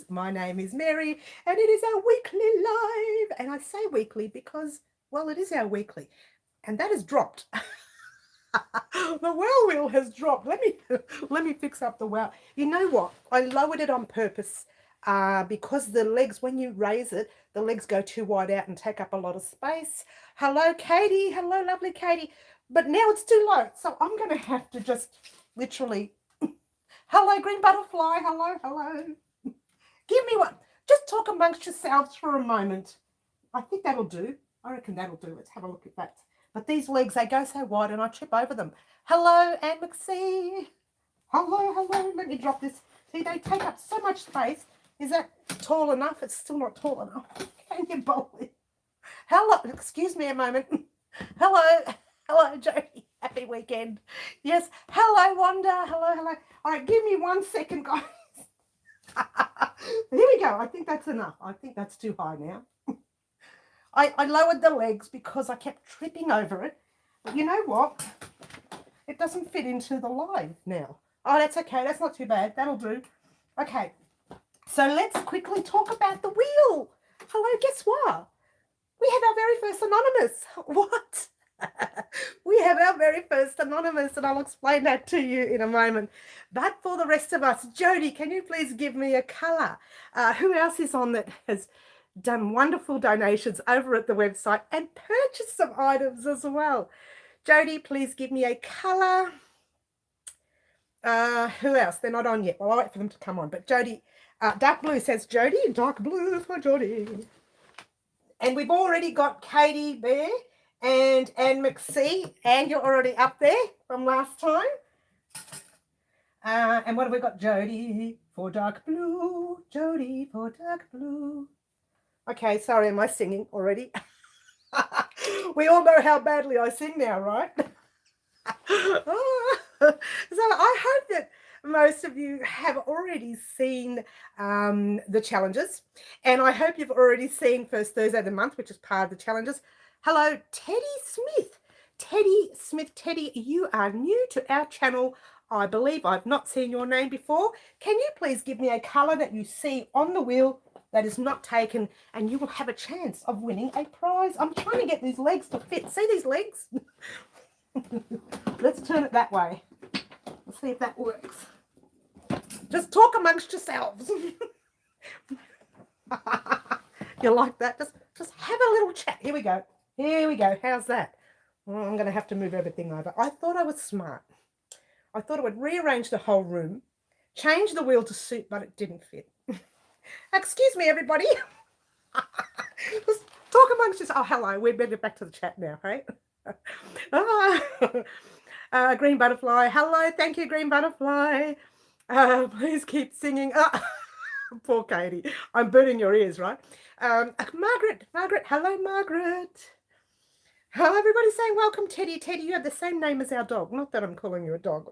My name is Mary, and it is our weekly live. And I say weekly because, well, it is our weekly, and that has dropped. The well wheel has dropped. Let me fix up the well. You know what? I lowered it on purpose because the legs, when you raise it, the legs go too wide out and take up a lot of space. Hello, Katie. Hello, lovely Katie. But now it's too low, so I'm going to have to just literally. Hello, green butterfly. Hello, hello. Give me one. Just talk amongst yourselves for a moment. I think that'll do. I reckon that'll do. Let's have a look at that. But these legs, they go so wide and I trip over them. Hello, Anne McSee. Hello, hello. Let me drop this. See, they take up so much space. Is that tall enough? It's still not tall enough. Can you believe? Hello. Excuse me a moment. Hello. Hello, Jodie. Happy weekend. Yes. Hello, Wanda. Hello, hello. All right, give me 1 second, guys. Here we go. I think that's enough. I think that's too high now. I lowered the legs because I kept tripping over it. But you know what? It doesn't fit into the live now. Oh, that's okay. That's not too bad. That'll do. Okay. So let's quickly talk about the wheel. Hello, guess what? We have our very first anonymous. What? We have our very first anonymous, and I'll explain that to you in a moment. But for the rest of us, Jodie, can you please give me a colour? Who else is on that has done wonderful donations over at the website and purchased some items as well? Jodie, please give me a colour. Who else? They're not on yet. Well, I'll wait for them to come on. But Jodie, dark blue says Jodie, dark blue for Jodie. And we've already got Katie Bear and Anne McSee, and you're already up there from last time. And what have we got? Jodie for dark blue, Jodie for dark blue. Okay, sorry, am I singing already? We all know how badly I sing now, right? So I hope that most of you have already seen the challenges, and I hope you've already seen First Thursday of the Month, which is part of the challenges. Hello, Teddy Smith. Teddy Smith, Teddy, you are new to our channel. I believe I've not seen your name before. Can you please give me a colour that you see on the wheel that is not taken, and you will have a chance of winning a prize. I'm trying to get these legs to fit. See these legs? Let's turn it that way. Let's see if that works. Just talk amongst yourselves. You like that? Just have a little chat. Here we go. Here we go. How's that? Well, I'm going to have to move everything over. I thought I was smart. I thought I would rearrange the whole room, change the wheel to suit, but it didn't fit. Excuse me, everybody. Just talk amongst yourselves. Oh, hello. We're better back to the chat now, right? Green butterfly. Hello. Thank you, green butterfly. Please keep singing. Poor Katie. I'm burning your ears, right? Margaret. Hello, Margaret. Oh, everybody's saying welcome, Teddy. Teddy, you have the same name as our dog. Not that I'm calling you a dog.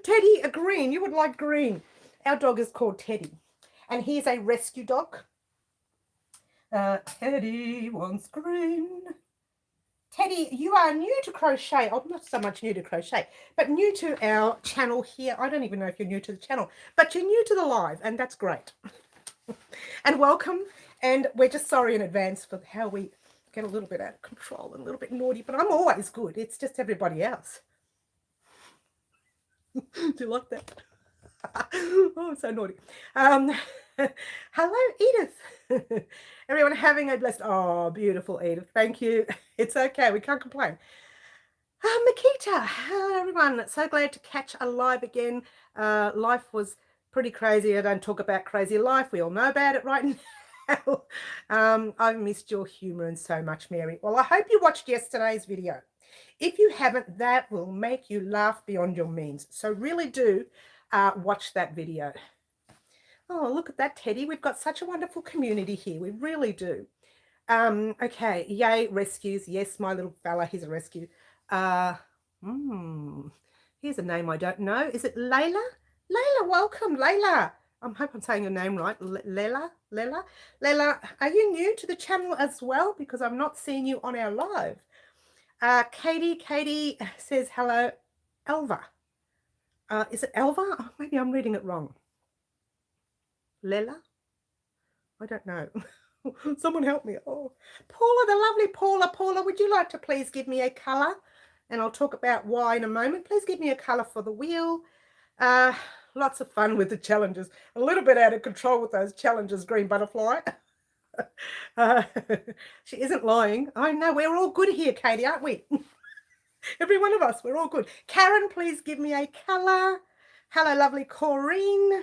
Teddy, a green. You would like green. Our dog is called Teddy, and he's a rescue dog. Teddy wants green. Teddy, you are new to crochet. Oh, not so much new to crochet, but new to our channel here. I don't even know if you're new to the channel, but you're new to the live, and that's great. And welcome. And we're just sorry in advance for how we get a little bit out of control and a little bit naughty, but I'm always good. It's just everybody else. Do you like that? Oh, I'm so naughty. Hello, Edith. Everyone having a blessed... Oh, beautiful, Edith. Thank you. It's okay. We can't complain. Makita. Hello, everyone. So glad to catch a live again. Life was pretty crazy. I don't talk about crazy life. We all know about it right now. I've missed your humour and so much, Mary. Well, I hope you watched yesterday's video. If you haven't, that will make you laugh beyond your means. So really do watch that video. Oh, look at that, Teddy. We've got such a wonderful community here. We really do. Okay, yay, rescues. Yes, my little fella, he's a rescue. Here's a name I don't know. Is it Layla? Layla, welcome, Layla. I hope I'm saying your name right. Layla, are you new to the channel as well? Because I'm not seeing you on our live. Katie says hello. Elva. Is it Elva? Oh, maybe I'm reading it wrong. Lela? I don't know. Someone help me. Oh, Paula, the lovely Paula. Paula, would you like to please give me a colour? And I'll talk about why in a moment. Please give me a colour for the wheel. Uh, Lots of fun with the challenges. A little bit out of control with those challenges, Green Butterfly. Uh, she isn't lying. I know, we're all good here, Katie, aren't we? Every one of us, we're all good. Karen, please give me a colour. Hello, lovely Corrine.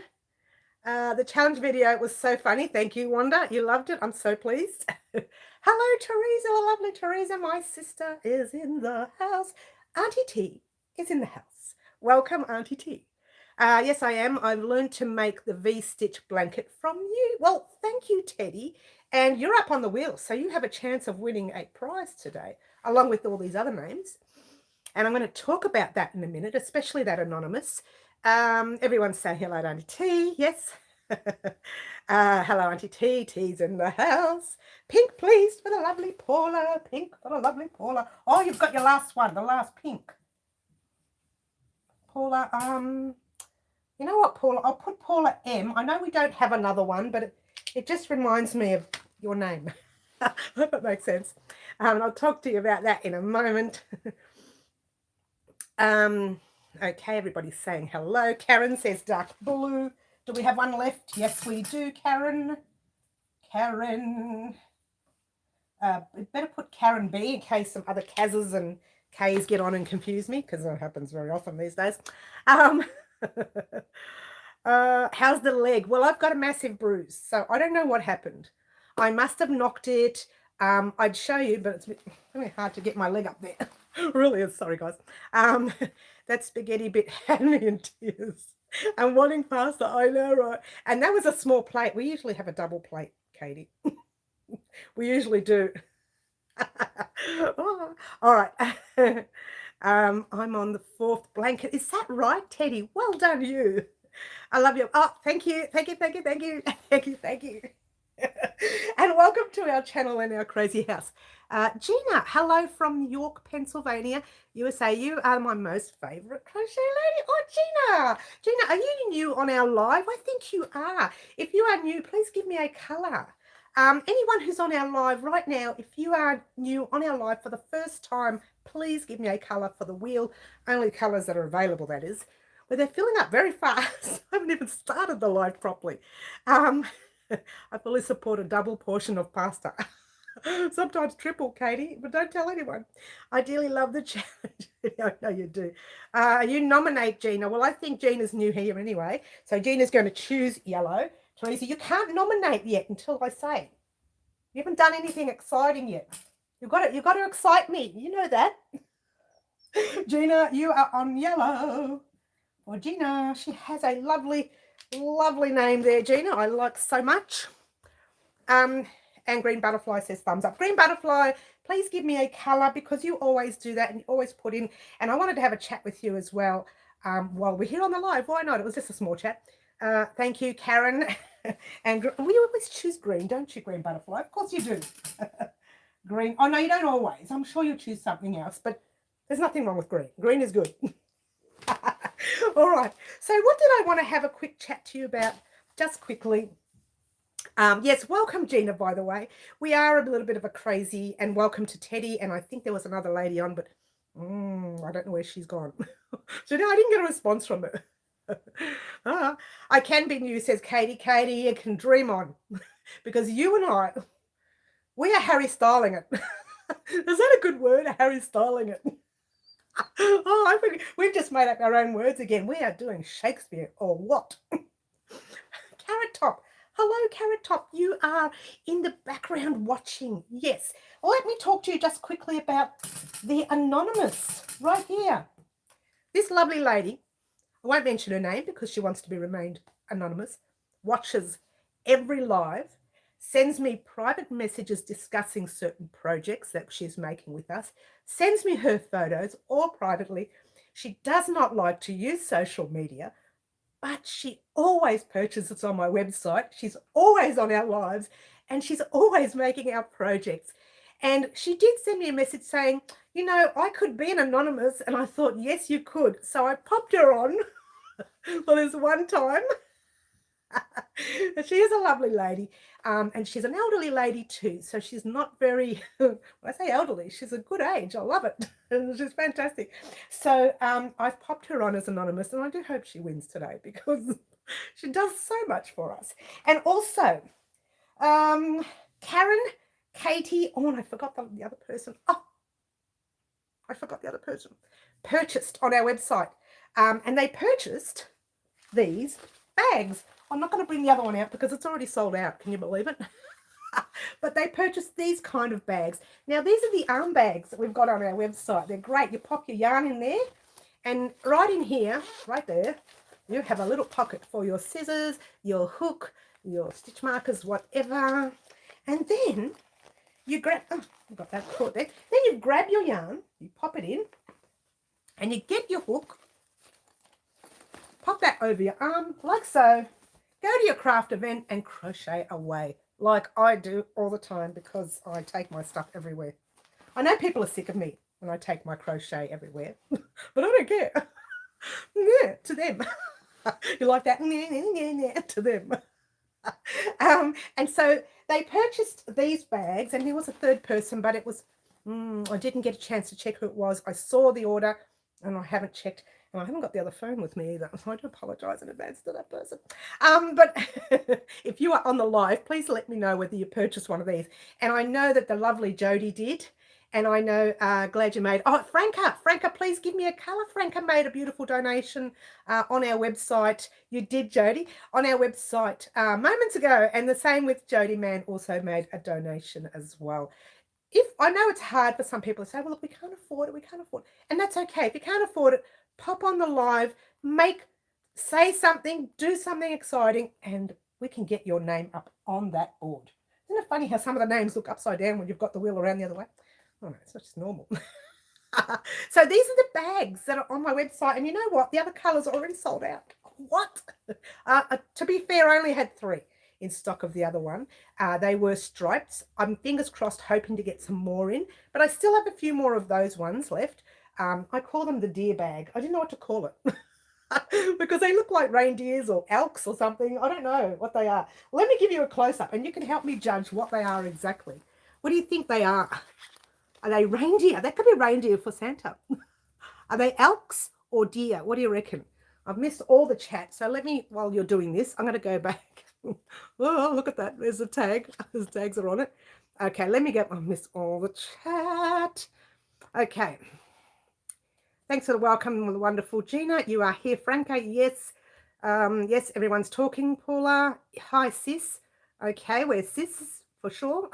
The challenge video was so funny. Thank you, Wanda. You loved it. I'm so pleased. Hello, Teresa, the lovely Teresa. My sister is in the house. Auntie T is in the house. Welcome, Auntie T. Yes, I am. I've learned to make the V-stitch blanket from you. Well, thank you, Teddy. And you're up on the wheel, so you have a chance of winning a prize today, along with all these other names. And I'm going to talk about that in a minute, especially that anonymous. Everyone say hello to Auntie T. Yes. Hello, Auntie T. T's in the house. Pink, please, for the lovely Paula. Pink for the lovely Paula. Oh, you've got your last one, the last pink. Paula, you know what, Paula? I'll put Paula M. I know we don't have another one, but it just reminds me of your name. I hope that makes sense. I'll talk to you about that in a moment. Okay, everybody's saying hello. Karen says dark blue. Do we have one left? Yes, we do, Karen. Karen. We better put Karen B in case some other Kaz's and K's get on and confuse me, because that happens very often these days. How's the leg? Well, I've got a massive bruise, so I don't know what happened. I must have knocked it. I'd show you, but it's really hard to get my leg up there. Really is. Sorry, guys. That spaghetti bit had me in tears. I'm wanting pasta. I know, right? And that was a small plate. We usually have a double plate, Katie. We usually do. Oh, all right. I'm on the 4th blanket. Is that right, Teddy? Well done, you. I love you. Oh, thank you. Thank you. Thank you. Thank you. Thank you. Thank you. And welcome to our channel and our crazy house. Gina, hello from York, Pennsylvania, USA. You are my most favorite crochet lady. Oh, Gina. Gina, are you new on our live? I think you are. If you are new, please give me a color. Anyone who's on our live right now, if you are new on our live for the first time, please give me a color for the wheel. Only colors that are available, that is. But they're filling up very fast. I haven't even started the live properly. I fully support a double portion of pasta. Sometimes triple, Katie, but don't tell anyone. I dearly love the challenge. I know you do. You nominate Gina. Well, I think Gina's new here anyway. So Gina's going to choose yellow. Teresa, you can't nominate yet until I say. You haven't done anything exciting yet. You've got to excite me. You know that. Gina, you are on yellow. Well, Gina, she has a lovely, lovely name there, Gina. I like so much. And Green Butterfly says thumbs up. Green Butterfly, please give me a colour, because you always do that and you always put in. And I wanted to have a chat with you as well while we're here on the live. Why not? It was just a small chat. Thank you, Karen. And we always choose green, don't you, Green Butterfly? Of course you do. Green. Oh, no, you don't always. I'm sure you'll choose something else, but there's nothing wrong with green. Green is good. All right. So what did I want to have a quick chat to you about just quickly? Yes, welcome, Gina, by the way. We are a little bit of a crazy, and welcome to Teddy. And I think there was another lady on, but I don't know where she's gone. So no, I didn't get a response from her. I can be new, says Katie. Katie, you can dream on. Because you and I, we are Harry Styling it. Is that a good word, Harry Styling it? Oh, I think we've just made up our own words again. We are doing Shakespeare or what? Carrot Top. Hello, Carrot Top. You are in the background watching. Yes. Let me talk to you just quickly about the anonymous right here. This lovely lady, I won't mention her name because she wants to be remained anonymous, watches every live, sends me private messages discussing certain projects that she's making with us, sends me her photos all privately. She does not like to use social media, but she always purchases on my website. She's always on our lives, and she's always making our projects. And she did send me a message saying, you know, I could be an anonymous, and I thought, yes, you could. So I popped her on for this one time. She is a lovely lady, and she's an elderly lady too. So she's not very, when I say elderly, she's a good age. I love it. She's fantastic. So I've popped her on as anonymous, and I do hope she wins today because she does so much for us. And also, Karen, Katie, oh, and I forgot the other person. Oh, I forgot the other person. Purchased on our website, and they purchased these bags. I'm not going to bring the other one out because it's already sold out. Can you believe it? But they purchased these kind of bags. Now, these are the arm bags that we've got on our website. They're great. You pop your yarn in there, and right in here, right there, you have a little pocket for your scissors, your hook, your stitch markers, whatever. And then you grab, oh, I've got that caught there. Then you grab your yarn, you pop it in, and you get your hook, pop that over your arm, like so. Go to your craft event and crochet away, like I do all the time because I take my stuff everywhere. I know people are sick of me when I take my crochet everywhere, but I don't care. Yeah, to them. You like that? To them. And so they purchased these bags, and there was a third person, but it was, I didn't get a chance to check who it was. I saw the order, and I haven't checked. And I haven't got the other phone with me either, so I do apologise in advance to that person. But if you are on the live, please let me know whether you purchased one of these. And I know that the lovely Jody did. And I know, glad you made, oh, Franca, please give me a colour. Franca made a beautiful donation on our website. You did, Jody, on our website moments ago. And the same with Jody Mann also made a donation as well. If I know it's hard for some people to say, well, look, we can't afford it. And that's okay. If you can't afford it, pop on the live, say something, do something exciting, and we can get your name up on that board. Isn't it funny how some of the names look upside down when you've got the wheel around the other way? Oh, no, it's not just normal. So these are the bags that are on my website. And you know what? The other colours are already sold out. What? To be fair, I only had 3 in stock of the other one. They were striped. I'm fingers crossed hoping to get some more in, but I still have a few more of those ones left. I call them the deer bag. I didn't know what to call it because they look like reindeers or elks or something. I don't know what they are. Let me give you a close-up and you can help me judge what they are exactly. What do you think they are? Are they reindeer? That could be reindeer for Santa. Are they elks or deer? What do you reckon? I've missed all the chat. So let me, while you're doing this, I'm going to go back. Oh, look at that. There's a tag. There's tags are on it. Okay, let me get, I missed all the chat. Okay. Thanks for the welcome, the wonderful Gina. You are here, Franca. Yes. Yes, everyone's talking, Paula. Hi, sis. Okay, we're sis for sure.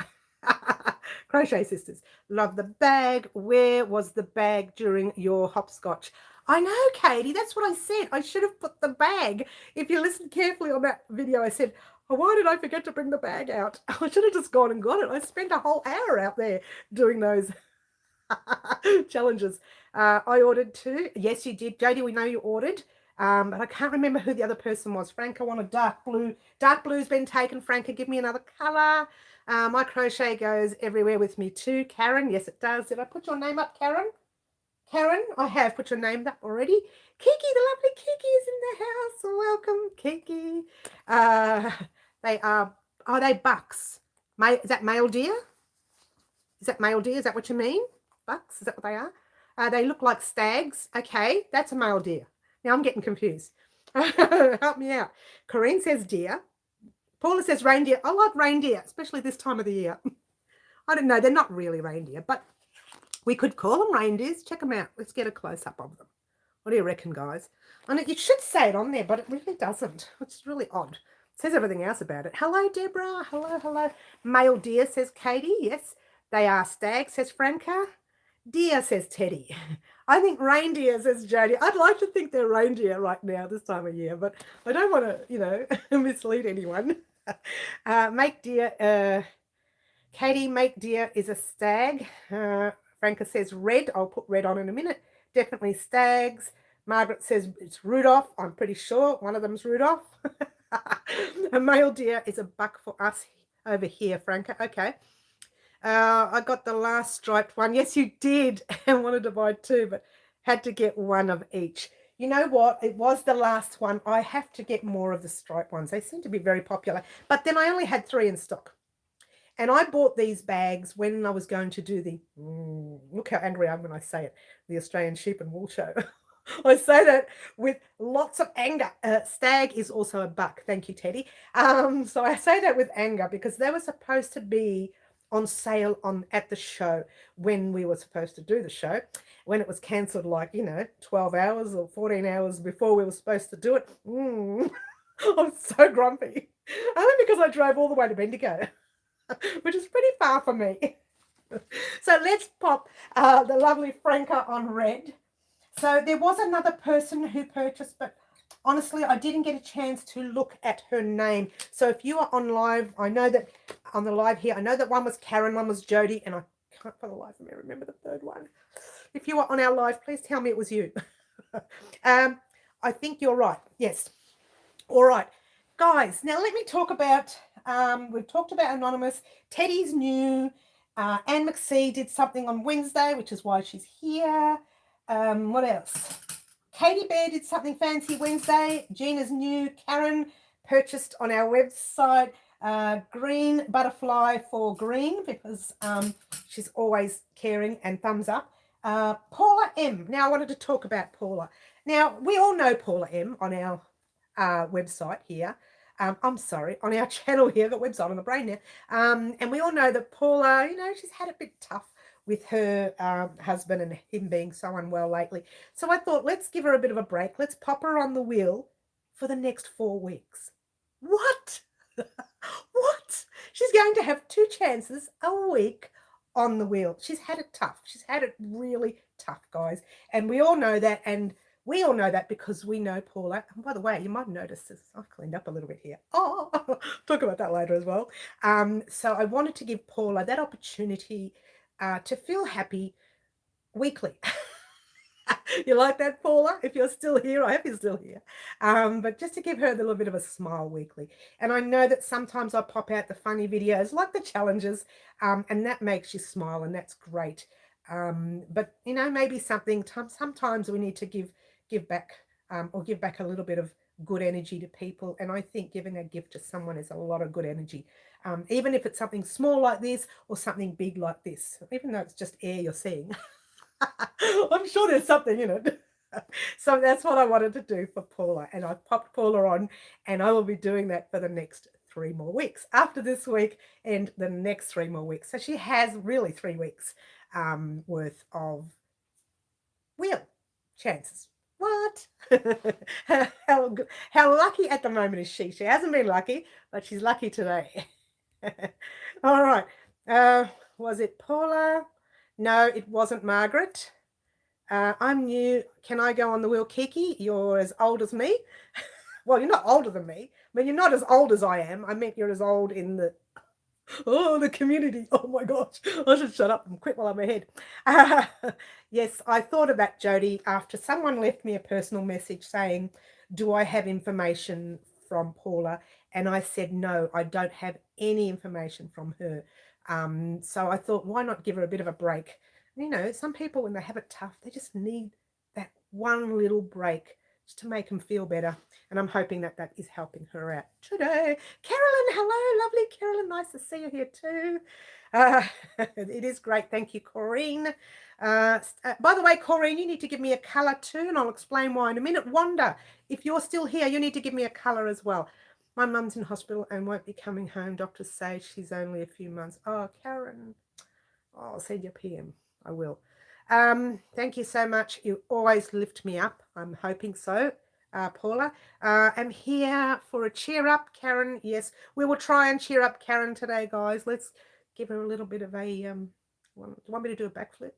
Crochet sisters. Love the bag. Where was the bag during your hopscotch? I know, Katie. That's what I said. I should have put the bag. If you listened carefully on that video, I said, oh, why did I forget to bring the bag out? I should have just gone and got it. I spent a whole hour out there doing those challenges. I ordered 2. Yes, you did. Jodie, we know you ordered. But I can't remember who the other person was. Franca wanted dark blue. Dark blue's been taken. Franca, give me another colour. My crochet goes everywhere with me too. Karen, yes, it does. Did I put your name up, Karen? Karen, I have put your name up already. Kiki, the lovely Kiki is in the house. Welcome, Kiki. They are bucks? Is that male deer? Is that male deer? Is that what you mean? Bucks? Is that what they are? They look like stags. Okay, that's a male deer. Now I'm getting confused. Help me out. Corinne says deer. Paula says reindeer. I like reindeer, especially this time of the year. I don't know. They're not really reindeer, but we could call them reindeers. Check them out. Let's get a close-up of them. What do you reckon, guys? I know it should say it on there, but it really doesn't, which is really odd. It says everything else about it. Hello, Deborah. Hello, hello. Male deer, says Katie. Yes, they are stag, says Franca. Deer, says Teddy. I think reindeer, says Jodie. I'd like to think they're reindeer right now, this time of year, but I don't want to, mislead anyone. Make deer, Katie, make deer is a stag. Franca says red. I'll put red on in a minute. Definitely stags. Margaret says it's Rudolph. I'm pretty sure one of them's Rudolph. A male deer is a buck for us over here, Franca. Okay. I got the last striped one. Yes, you did. And wanted to buy 2, but had to get one of each. You know what? It was the last one. I have to get more of the stripe ones. They seem to be very popular. But then I only had 3 in stock. And I bought these bags when I was going to do the, look how angry I am when I say it, the Australian Sheep and Wool Show. I say that with lots of anger. Stag is also a buck. Thank you, Teddy. So I say that with anger because they were supposed to be on sale at the show when we were supposed to do the show. When it was cancelled, like, 12 hours or 14 hours before we were supposed to do it. I'm so grumpy. Only because I drove all the way to Bendigo, which is pretty far for me. So let's pop the lovely Franca on red. So there was another person who purchased, but honestly, I didn't get a chance to look at her name. So if you are on live, I know that on the live here, I know that one was Karen, one was Jody, and I can't for the life of me remember the third one. If you are on our live, please tell me it was you. I think you're right. Yes. All right. Guys, now let me talk about, we've talked about Anonymous. Teddy's new. Anne McSee did something on Wednesday, which is why she's here. What else? Katie Bear did something fancy Wednesday. Gina's new. Karen purchased on our website green butterfly for green because she's always caring, and thumbs up. Paula M. Now I wanted to talk about Paula. Now we all know Paula M on our website here. I'm sorry, on our channel here, got website on the brain now. And we all know that Paula, she's had a bit tough with her husband and him being so unwell lately. So I thought, let's give her a bit of a break. Let's pop her on the wheel for the next 4 weeks. What? What? She's going to have 2 chances a week on the wheel. She's had it tough. She's had it really tough, guys. And we all know that. And we all know that because we know Paula. And by the way, you might have noticed this. I've cleaned up a little bit here. Oh, talk about that later as well. So I wanted to give Paula that opportunity to feel happy weekly. You like that, Paula? If you're still here, I hope you're still here. But just to give her a little bit of a smile weekly. And I know that sometimes I pop out the funny videos like the challenges, and that makes you smile, and that's great. But maybe sometimes we need to give back, or give back a little bit of good energy to people. And I think giving a gift to someone is a lot of good energy, even if it's something small like this or something big like this, even though it's just air you're seeing. I'm sure there's something in it. So that's what I wanted to do for Paula, and I popped Paula on, and I will be doing that for the next 3 more weeks after this week and the next 3 more weeks. So she has really 3 weeks worth of wheel chances. What? How lucky at the moment is she? She hasn't been lucky, but she's lucky today. All right. Was it Paula? No, it wasn't Margaret. I'm new. Can I go on the wheel, Kiki? You're as old as me. Well, you're not older than me. I mean, you're not as old as I am. I meant you're as old in the community. Oh my gosh, I should shut up and quit while I'm ahead. Yes, I thought of that, Jody, after someone left me a personal message saying, do I have information from Paula? And I said, no, I don't have any information from her. So I thought, why not give her a bit of a break? Some people, when they have it tough, they just need that one little break just to make them feel better. And I'm hoping that that is helping her out today. Carolyn, hello, lovely Carolyn. Nice to see you here too. It is great. Thank you, Corrine. By the way, Corrine, you need to give me a colour too, and I'll explain why in a minute. Wanda, if you're still here, you need to give me a colour as well. My mum's in hospital and won't be coming home. Doctors say she's only a few months. Oh, Karen, I'll send you a PM. I will. Thank you so much. You always lift me up. I'm hoping so, Paula. I'm here for a cheer up, Karen. Yes, we will try and cheer up Karen today, guys. Let's give her a little bit of a, do you want me to do a backflip?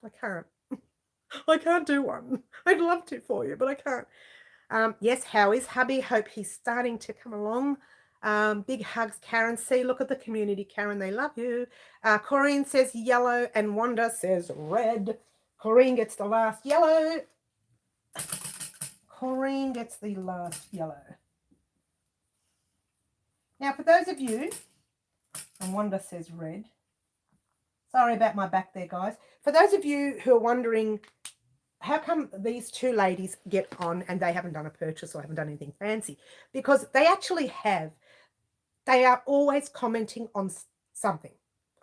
I can't. I can't do one. I'd love to for you, but I can't. Yes, how is hubby? Hope he's starting to come along. Big hugs, Karen. See, look at the community, Karen. They love you. Corrine says yellow and Wanda says red. Corrine gets the last yellow. Corrine gets the last yellow. Now, for those of you, and Wanda says red. Sorry about my back there, guys. For those of you who are wondering how come these two ladies get on and they haven't done a purchase or haven't done anything fancy? Because they actually have. They are always commenting on something,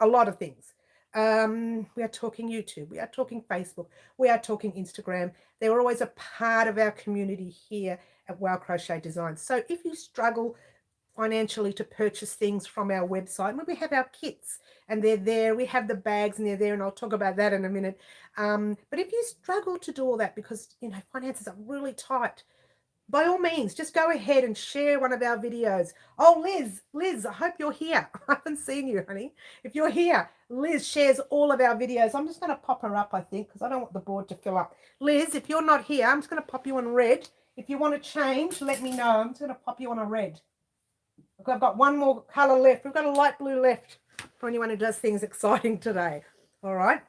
a lot of things. We are talking YouTube, we are talking Facebook, we are talking Instagram. They're always a part of our community here at Wow Crochet Designs. So if you struggle financially to purchase things from our website, when we have our kits and they're there, we have the bags and they're there, and I'll talk about that in a minute. But if you struggle to do all that because finances are really tight, by all means, just go ahead and share one of our videos. Oh, Liz, I hope you're here. I haven't seen you, honey. If you're here, Liz shares all of our videos. I'm just going to pop her up, I think, because I don't want the board to fill up. Liz, if you're not here, I'm just going to pop you on red. If you want to change, let me know. I'm just going to pop you on a red. I've got one more colour left. We've got a light blue left for anyone who does things exciting today. All right.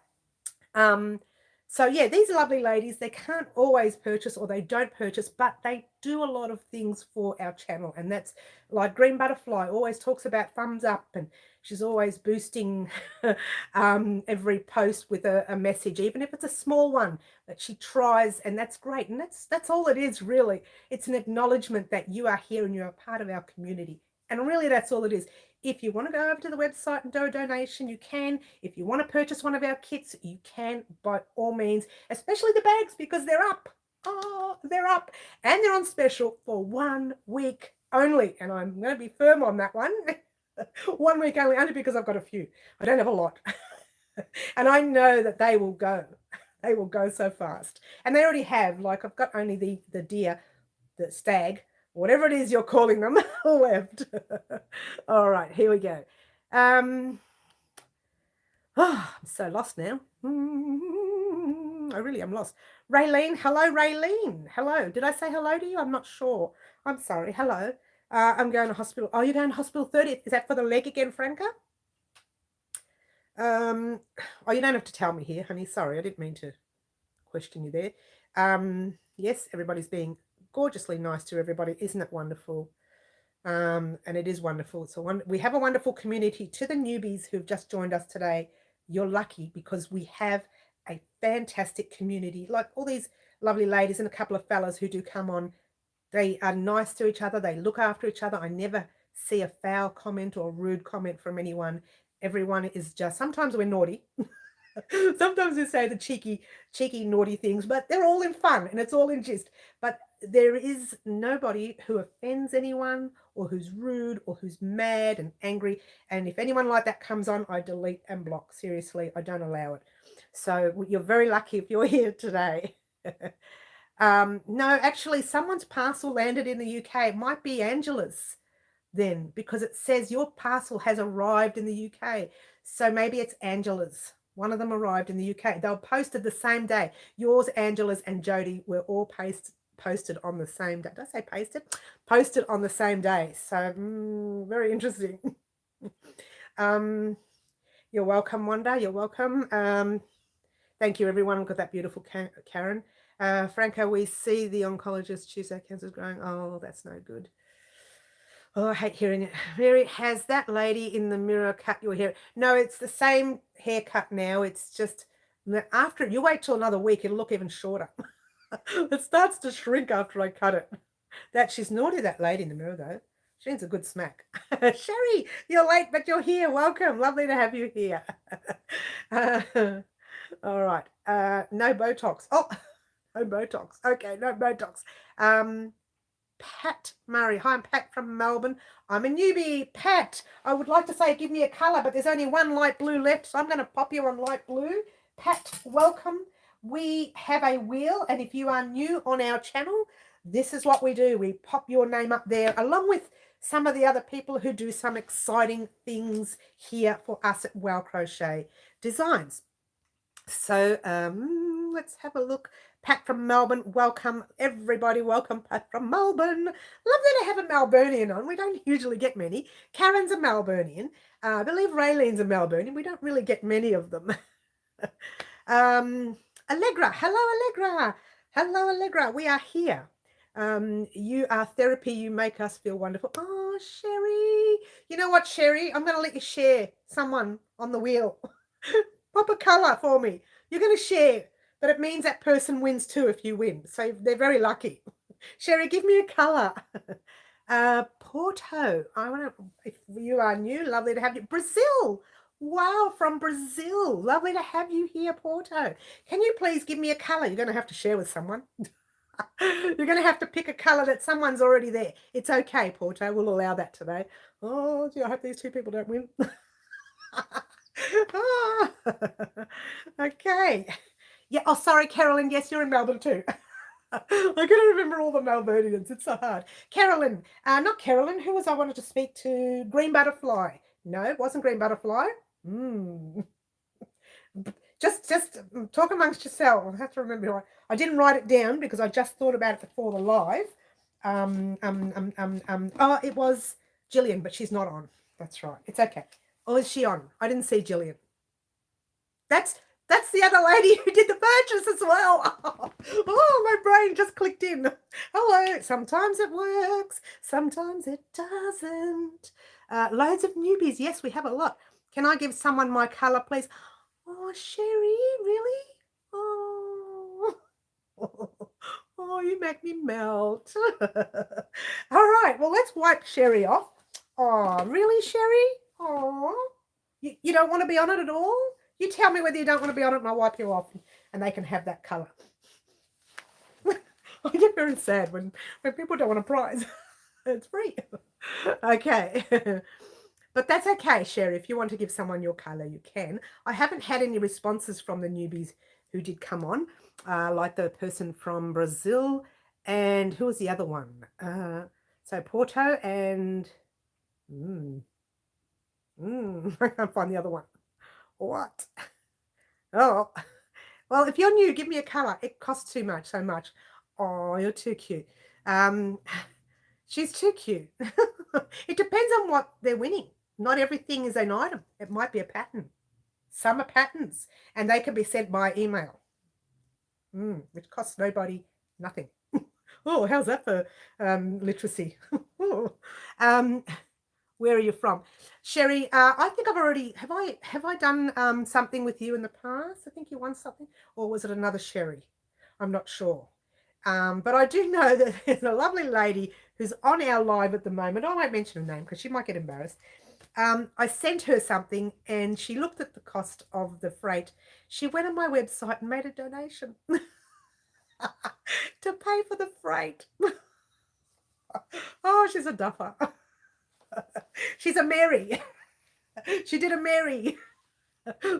So yeah, these lovely ladies, they can't always purchase or they don't purchase, but they do a lot of things for our channel. And that's like Green Butterfly always talks about thumbs up, and she's always boosting every post with a message, even if it's a small one that she tries, and that's great. And that's all it is, really. It's an acknowledgement that you are here and you're a part of our community. And really, that's all it is. If you want to go over to the website and do a donation, you can. If you want to purchase one of our kits, you can, by all means, especially the bags, because they're up. Oh, they're up. And they're on special for 1 week only. And I'm going to be firm on that one. 1 week only because I've got a few. I don't have a lot. And I know that they will go. They will go so fast. And they already have. Like, I've got only the deer, the stag, whatever it is you're calling them, left. All right, here we go. I'm so lost now. I really am lost. Raylene, hello, Raylene. Hello. Did I say hello to you? I'm not sure. I'm sorry. Hello. I'm going to hospital. Oh, you're going to hospital 30th. Is that for the leg again, Franca? Oh, you don't have to tell me here, honey. Sorry, I didn't mean to question you there. Yes, everybody's being gorgeously nice to everybody. Isn't it wonderful? And it is wonderful. So we have a wonderful community. To the newbies who've just joined us today, you're lucky because we have a fantastic community. Like all these lovely ladies and a couple of fellas who do come on. They are nice to each other. They look after each other. I never see a foul comment or rude comment from anyone. Everyone is just, sometimes we're naughty. Sometimes we say the cheeky, naughty things, but they're all in fun and it's all in gist. But there is nobody who offends anyone or who's rude or who's mad and angry. And if anyone like that comes on, I delete and block. Seriously, I don't allow it. So you're very lucky if you're here today. No, actually, someone's parcel landed in the UK. It might be Angela's then, because it says your parcel has arrived in the UK. So maybe it's Angela's. One of them arrived in the UK. They were posted the same day. Yours, Angela's, and Jody were all posted on the same day. Did I say pasted? Posted on the same day. So very interesting. You're welcome, Wanda. You're welcome. Thank you, everyone. We've got that beautiful Karen. Franco, we see the oncologist Tuesday, cancer's growing. Oh, that's no good. Oh, I hate hearing it. Mary, has that lady in the mirror cut your hair? No, it's the same haircut now. It's just after you wait till another week, it'll look even shorter. It starts to shrink after I cut it. She's naughty, that lady in the mirror, though. She needs a good smack. Sherry, you're late, but you're here. Welcome. Lovely to have you here. All right. No Botox. Oh, no Botox. Okay, no Botox. Pat Murray. Hi, I'm Pat from Melbourne. I'm a newbie. Pat, I would like to say give me a colour, but there's only one light blue left, so I'm going to pop you on light blue. Pat, welcome. We have a wheel, and if you are new on our channel, this is what we do. We pop your name up there, along with some of the other people who do some exciting things here for us at Wow Crochet Designs. So let's have a look. Pat from Melbourne, welcome everybody. Welcome, Pat from Melbourne. Lovely to have a Melburnian on. We don't usually get many. Karen's a Melburnian. I believe Raylene's a Melburnian. We don't really get many of them. Allegra, hello Allegra. Hello Allegra, we are here. You are therapy. You make us feel wonderful. Oh, Sherry. You know what, Sherry? I'm going to let you share someone on the wheel. Pop a colour for me. You're going to share. but it means that person wins too if you win. So they're very lucky. Sherry, give me a colour. Porto. I want to, if you are new, lovely to have you. Brazil. Wow, from Brazil. Lovely to have you here, Porto. Can you please give me a colour? You're going to have to share with someone. You're going to have to pick a colour that someone's already there. It's okay, Porto. We'll allow that today. Oh, gee, I hope these two people don't win. Okay. Yeah. Oh, sorry, Carolyn. Yes, you're in Melbourne too. I couldn't remember all the Melburnians. It's so hard. Carolyn. Not Carolyn. Who was I wanted to speak to? Green Butterfly. No, it wasn't Green Butterfly. Just talk amongst yourself. I have to remember. I didn't write it down because I just thought about it before the live. Oh, it was Jillian, but she's not on. That's right. It's okay. Or is she on? I didn't see Jillian. That's the other lady who did the purchase as well. Oh, my brain just clicked in. Hello. Sometimes it works. Sometimes it doesn't. Loads of newbies. Yes, we have a lot. Can I give someone my colour, please? Oh, Sherry, really? Oh. Oh, you make me melt. All right. Well, let's wipe Sherry off. Oh, really, Sherry? Oh. You don't want to be on it at all? You tell me whether you don't want to be on it and I'll wipe you off and they can have that colour. I get very sad when people don't want a prize. It's free. Okay. But that's okay, Sherry. If you want to give someone your colour, you can. I haven't had any responses from the newbies who did come on, like the person from Brazil. And who was the other one? So Porto and... I can't find the other one. What? Oh, well, if you're new, give me a colour. It costs too much, so much. Oh, you're too cute. She's too cute. It depends on what they're winning. Not everything is an item. It might be a pattern. Some are patterns, and they can be sent by email, which costs nobody nothing. Oh, how's that for literacy? Where are you from? Sherry, I think I've already, have I done something with you in the past? I think you won something, or was it another Sherry? I'm not sure. But I do know that there's a lovely lady who's on our live at the moment. I won't mention her name because she might get embarrassed. I sent her something and she looked at the cost of the freight. She went on my website and made a donation to pay for the freight. Oh, she's a duffer. She's a Mary. She did a Mary.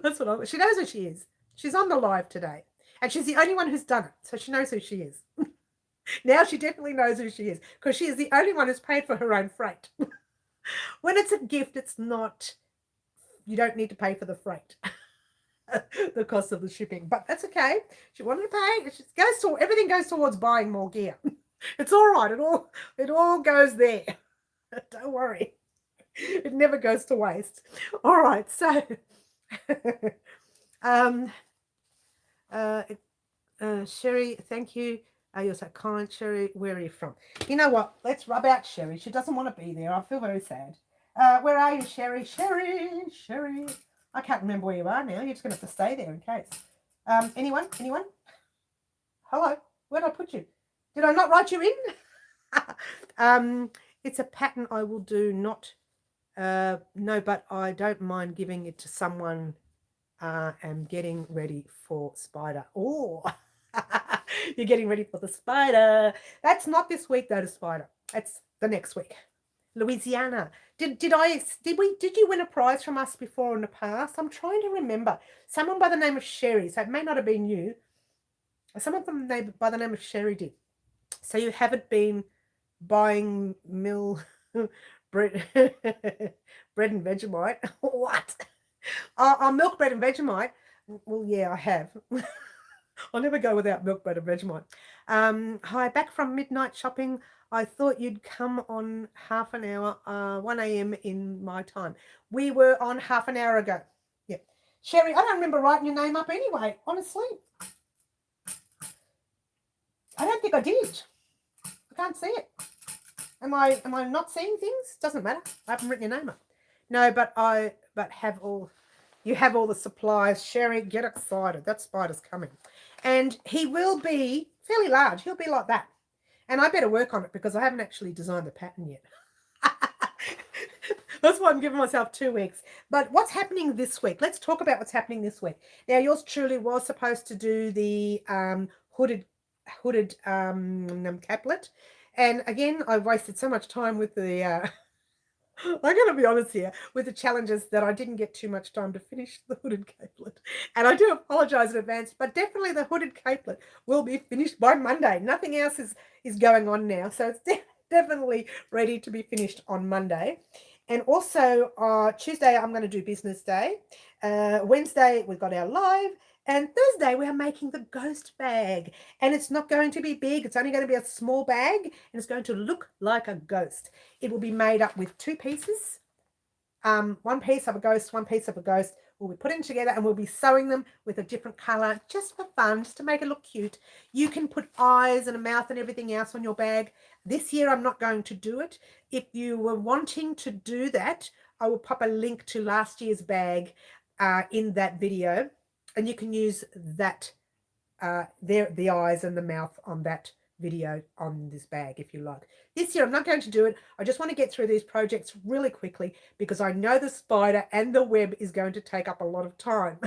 That's what she knows who she is. She's on the live today. And she's the only one who's done it. So she knows who she is. Now she definitely knows who she is. Because she is the only one who's paid for her own freight. When it's a gift, it's not, you don't need to pay for the freight. The cost of the shipping. But that's okay. She wanted to pay. Everything goes towards buying more gear. It's all right. It all goes there. Don't worry. It never goes to waste. All right. So, Sherry, thank you. You're so kind, Sherry. Where are you from? You know what? Let's rub out Sherry. She doesn't want to be there. I feel very sad. Where are you, Sherry? Sherry. I can't remember where you are now. You're just going to have to stay there in case. Anyone? Hello? Where did I put you? Did I not write you in? It's a pattern I will do not... no, but I don't mind giving it to someone. I'm getting ready for spider. Oh, you're getting ready for the spider. That's not this week though, the spider. That's the next week. Louisiana. Did you win a prize from us before in the past? I'm trying to remember. Someone by the name of Sherry. So it may not have been you. Someone by the name of Sherry did. So you haven't been buying bread and Vegemite. What? Milk, bread and Vegemite. Well, yeah, I have. I'll never go without milk, bread and Vegemite. Hi, back from midnight shopping. I thought you'd come on half an hour, 1 a.m. in my time. We were on half an hour ago. Yeah. Sherry, I don't remember writing your name up anyway, honestly. I don't think I did. I can't see it. Am I not seeing things? Doesn't matter. I haven't written your name up. No, but you have all the supplies. Sherry, get excited. That spider's coming. And he will be fairly large. He'll be like that. And I better work on it because I haven't actually designed the pattern yet. That's why I'm giving myself 2 weeks. But what's happening this week? Let's talk about what's happening this week. Now, yours truly was supposed to do the hooded caplet. And again, I wasted so much time with the I'm going to be honest here with the challenges that I didn't get too much time to finish the hooded capelet. And I do apologize in advance, but definitely the hooded capelet will be finished by Monday. Nothing else is going on now. So it's definitely ready to be finished on Monday. And also Tuesday, I'm going to do business day. Wednesday, we've got our live. And Thursday, we are making the ghost bag. And it's not going to be big. It's only going to be a small bag. And it's going to look like a ghost. It will be made up with 2 pieces. One piece of a ghost, one piece of a ghost. We'll be putting together and we'll be sewing them with a different color just for fun, just to make it look cute. You can put eyes and a mouth and everything else on your bag. This year, I'm not going to do it. If you were wanting to do that, I will pop a link to last year's bag in that video. And you can use that, the eyes and the mouth on that video on this bag if you like. This year, I'm not going to do it. I just want to get through these projects really quickly because I know the spider and the web is going to take up a lot of time.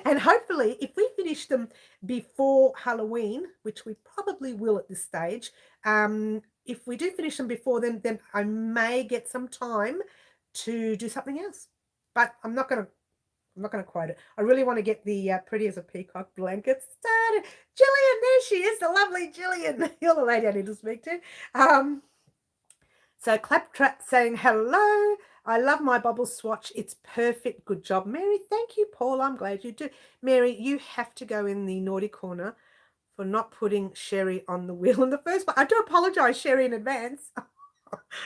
And hopefully, if we finish them before Halloween, which we probably will at this stage, if we do finish them before then I may get some time to do something else. But I'm not going to quote it. I really want to get the Pretty as a Peacock Blanket started. Jillian, there she is, the lovely Jillian. You're the lady I need to speak to. So Claptrap saying, hello. I love my bubble swatch. It's perfect. Good job, Mary. Thank you, Paul. I'm glad you do. Mary, you have to go in the naughty corner for not putting Sherry on the wheel in the first place. I do apologize, Sherry, in advance.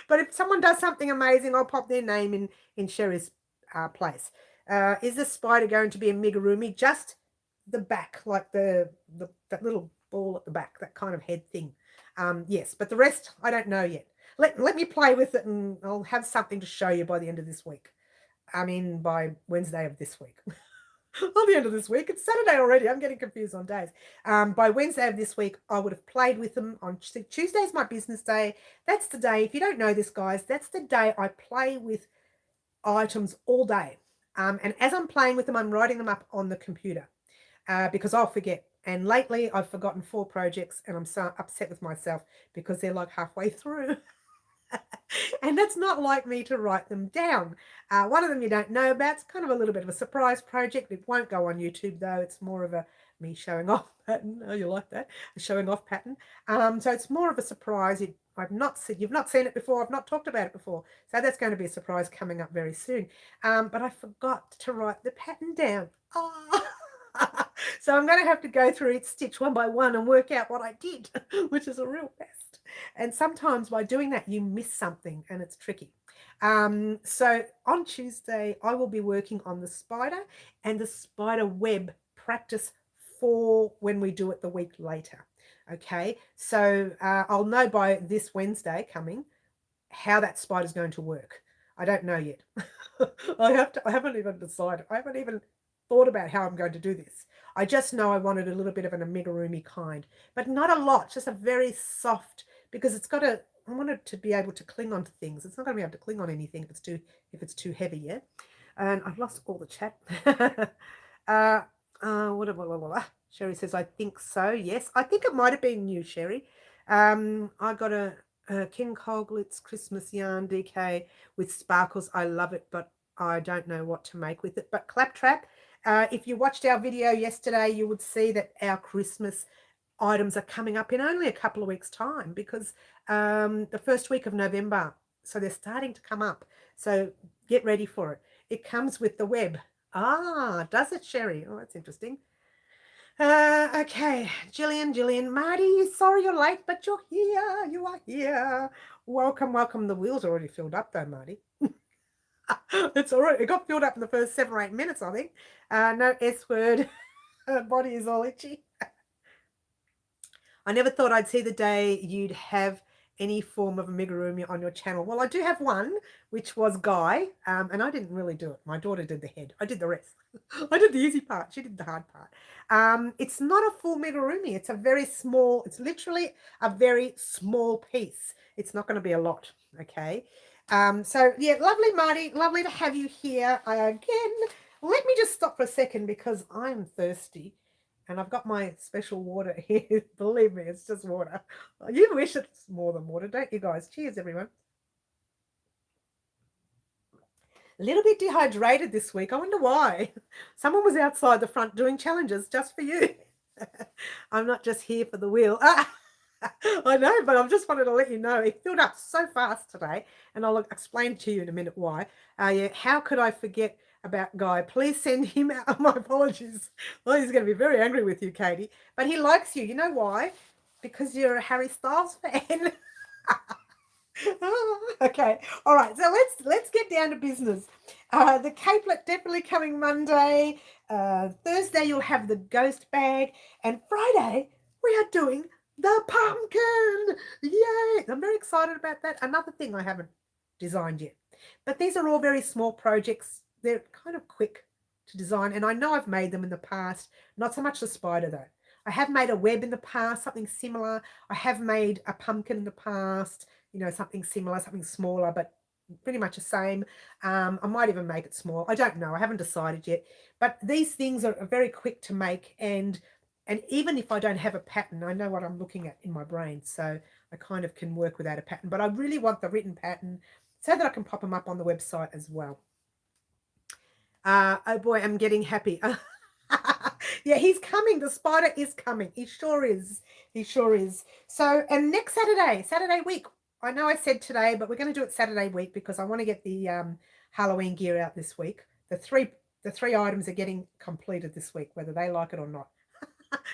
But if someone does something amazing, I'll pop their name in Sherry's place. Is the spider going to be a amigurumi? Just the back, like that little ball at the back, that kind of head thing. Yes, but the rest, I don't know yet. Let me play with it and I'll have something to show you by the end of this week. I mean, by Wednesday of this week. On the end of this week. It's Saturday already. I'm getting confused on days. By Wednesday of this week, I would have played with them. On Tuesday's my business day. That's the day. If you don't know this, guys, that's the day I play with items all day. And as I'm playing with them, I'm writing them up on the computer because I'll forget. And lately, I've forgotten 4 projects, and I'm so upset with myself because they're like halfway through. And that's not like me to write them down. One of them you don't know about. It's kind of a little bit of a surprise project. It won't go on YouTube, though. It's more of a me showing off pattern. Oh, you like that? A showing off pattern. So it's more of a surprise. You've not seen it before. I've not talked about it before. So that's going to be a surprise coming up very soon. But I forgot to write the pattern down. Oh. So I'm going to have to go through each stitch one by one and work out what I did, which is a real mess. And sometimes by doing that, you miss something and it's tricky. So on Tuesday, I will be working on the spider and the spider web practice for when we do it the week later. Okay, so I'll know by this Wednesday coming how that spider is going to work. I don't know yet. I haven't even decided. I haven't even thought about how I'm going to do this. I just know I wanted a little bit of an amigurumi kind, but not a lot, just a very soft, because I want it to be able to cling onto things. It's not going to be able to cling on anything if it's too heavy, yeah? And I've lost all the chat. Sherry says, I think so. Yes, I think it might have been you, Sherry. I got a King Colglitz Christmas yarn DK with sparkles. I love it, but I don't know what to make with it. But Claptrap, if you watched our video yesterday, you would see that our Christmas items are coming up in only a couple of weeks' time because the first week of November. So they're starting to come up. So get ready for it. It comes with the web. Ah, does it, Sherry? Oh, that's interesting. Okay, Jillian, Marty, sorry you're late, but you're here. You are here. Welcome. The wheel's already filled up though, Marty. It got filled up in the first 7 or 8 minutes, I think. No S word. Body is all itchy. I never thought I'd see the day you'd have any form of amigurumi on your channel. Well, I do have one, which was Guy, and I didn't really do it. My daughter did the head. I did the rest. I did the easy part. She did the hard part. It's not a full amigurumi. It's a very small, it's literally a very small piece. It's not going to be a lot, okay? So, yeah, lovely, Marty. Lovely to have you here again. Let me just stop for a second because I'm thirsty. And I've got my special water here. Believe me, it's just water. You wish it's more than water, don't you guys? Cheers, everyone. A little bit dehydrated this week. I wonder why. Someone was outside the front doing challenges just for you. I'm not just here for the wheel. I know, but I just wanted to let you know it filled up so fast today, and I'll explain to you in a minute why. Yeah, how could I forget about Guy? Please send him out. My apologies. Well, he's going to be very angry with you, Katie, but he likes you. You know why? Because you're a Harry Styles fan. Okay, all right, so let's get down to business. The capelet definitely coming Monday. Thursday you'll have the ghost bag, and Friday we are doing the pumpkin. Yay! I'm very excited about that. Another thing I haven't designed yet, but these are all very small projects. They're kind of quick to design, and I know I've made them in the past. Not so much the spider though. I have made a web in the past, something similar. I have made a pumpkin in the past, you know, something similar, something smaller, but pretty much the same. I might even make it small. I don't know. I haven't decided yet. But these things are very quick to make, and even if I don't have a pattern, I know what I'm looking at in my brain, so I kind of can work without a pattern. But I really want the written pattern so that I can pop them up on the website as well. Oh boy, I'm getting happy. Yeah, he's coming. The spider is coming. He sure is. He sure is. So, and next Saturday week. I know I said today, but we're going to do it Saturday week because I want to get the Halloween gear out this week. The three items are getting completed this week, whether they like it or not.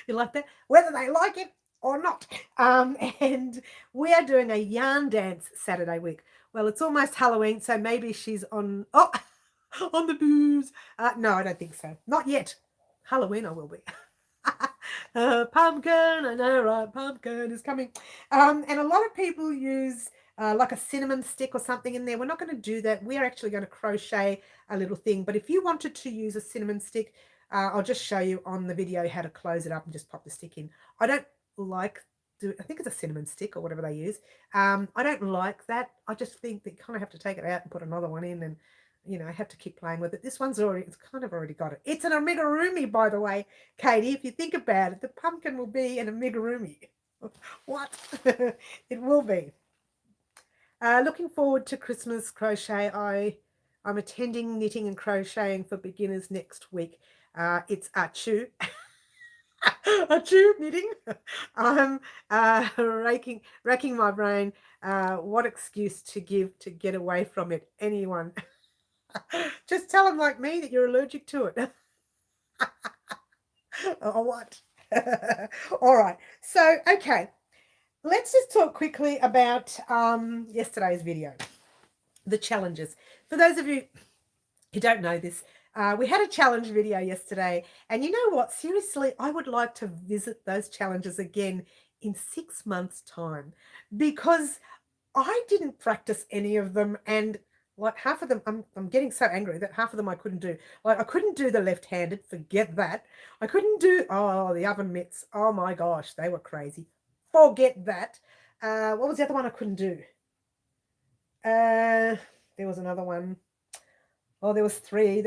You like that? Whether they like it or not. And we are doing a yarn dance Saturday week. Well, it's almost Halloween, so maybe she's on on the booze. No, I don't think so. Not yet. Halloween I will be. Pumpkin, I know, right? Pumpkin is coming. And a lot of people use like a cinnamon stick or something in there. We're not going to do that. We're actually going to crochet a little thing. But if you wanted to use a cinnamon stick, I'll just show you on the video how to close it up and just pop the stick in. I don't like I think it's a cinnamon stick or whatever they use. I don't like that. I just think that you kind of have to take it out and put another one in, and you know, I have to keep playing with it. This one's it's kind of already got it. It's an amigurumi, by the way, Katie. If you think about it, the pumpkin will be an amigurumi. What? It will be. Looking forward to Christmas crochet. I'm attending knitting and crocheting for beginners next week. It's Achu. Achu knitting. I'm racking my brain. What excuse to give to get away from it? Anyone? Just tell them like me that you're allergic to it. Or what? All right. So, okay. Let's just talk quickly about yesterday's video, the challenges. For those of you who don't know this, we had a challenge video yesterday, and you know what? Seriously, I would like to visit those challenges again in 6 months' time because I didn't practice any of them, and like half of them, I'm getting so angry that half of them I couldn't do. Like I couldn't do the left-handed, forget that. I couldn't do the oven mitts. Oh my gosh, they were crazy. Forget that. What was the other one I couldn't do? There was another one. Oh, there was three.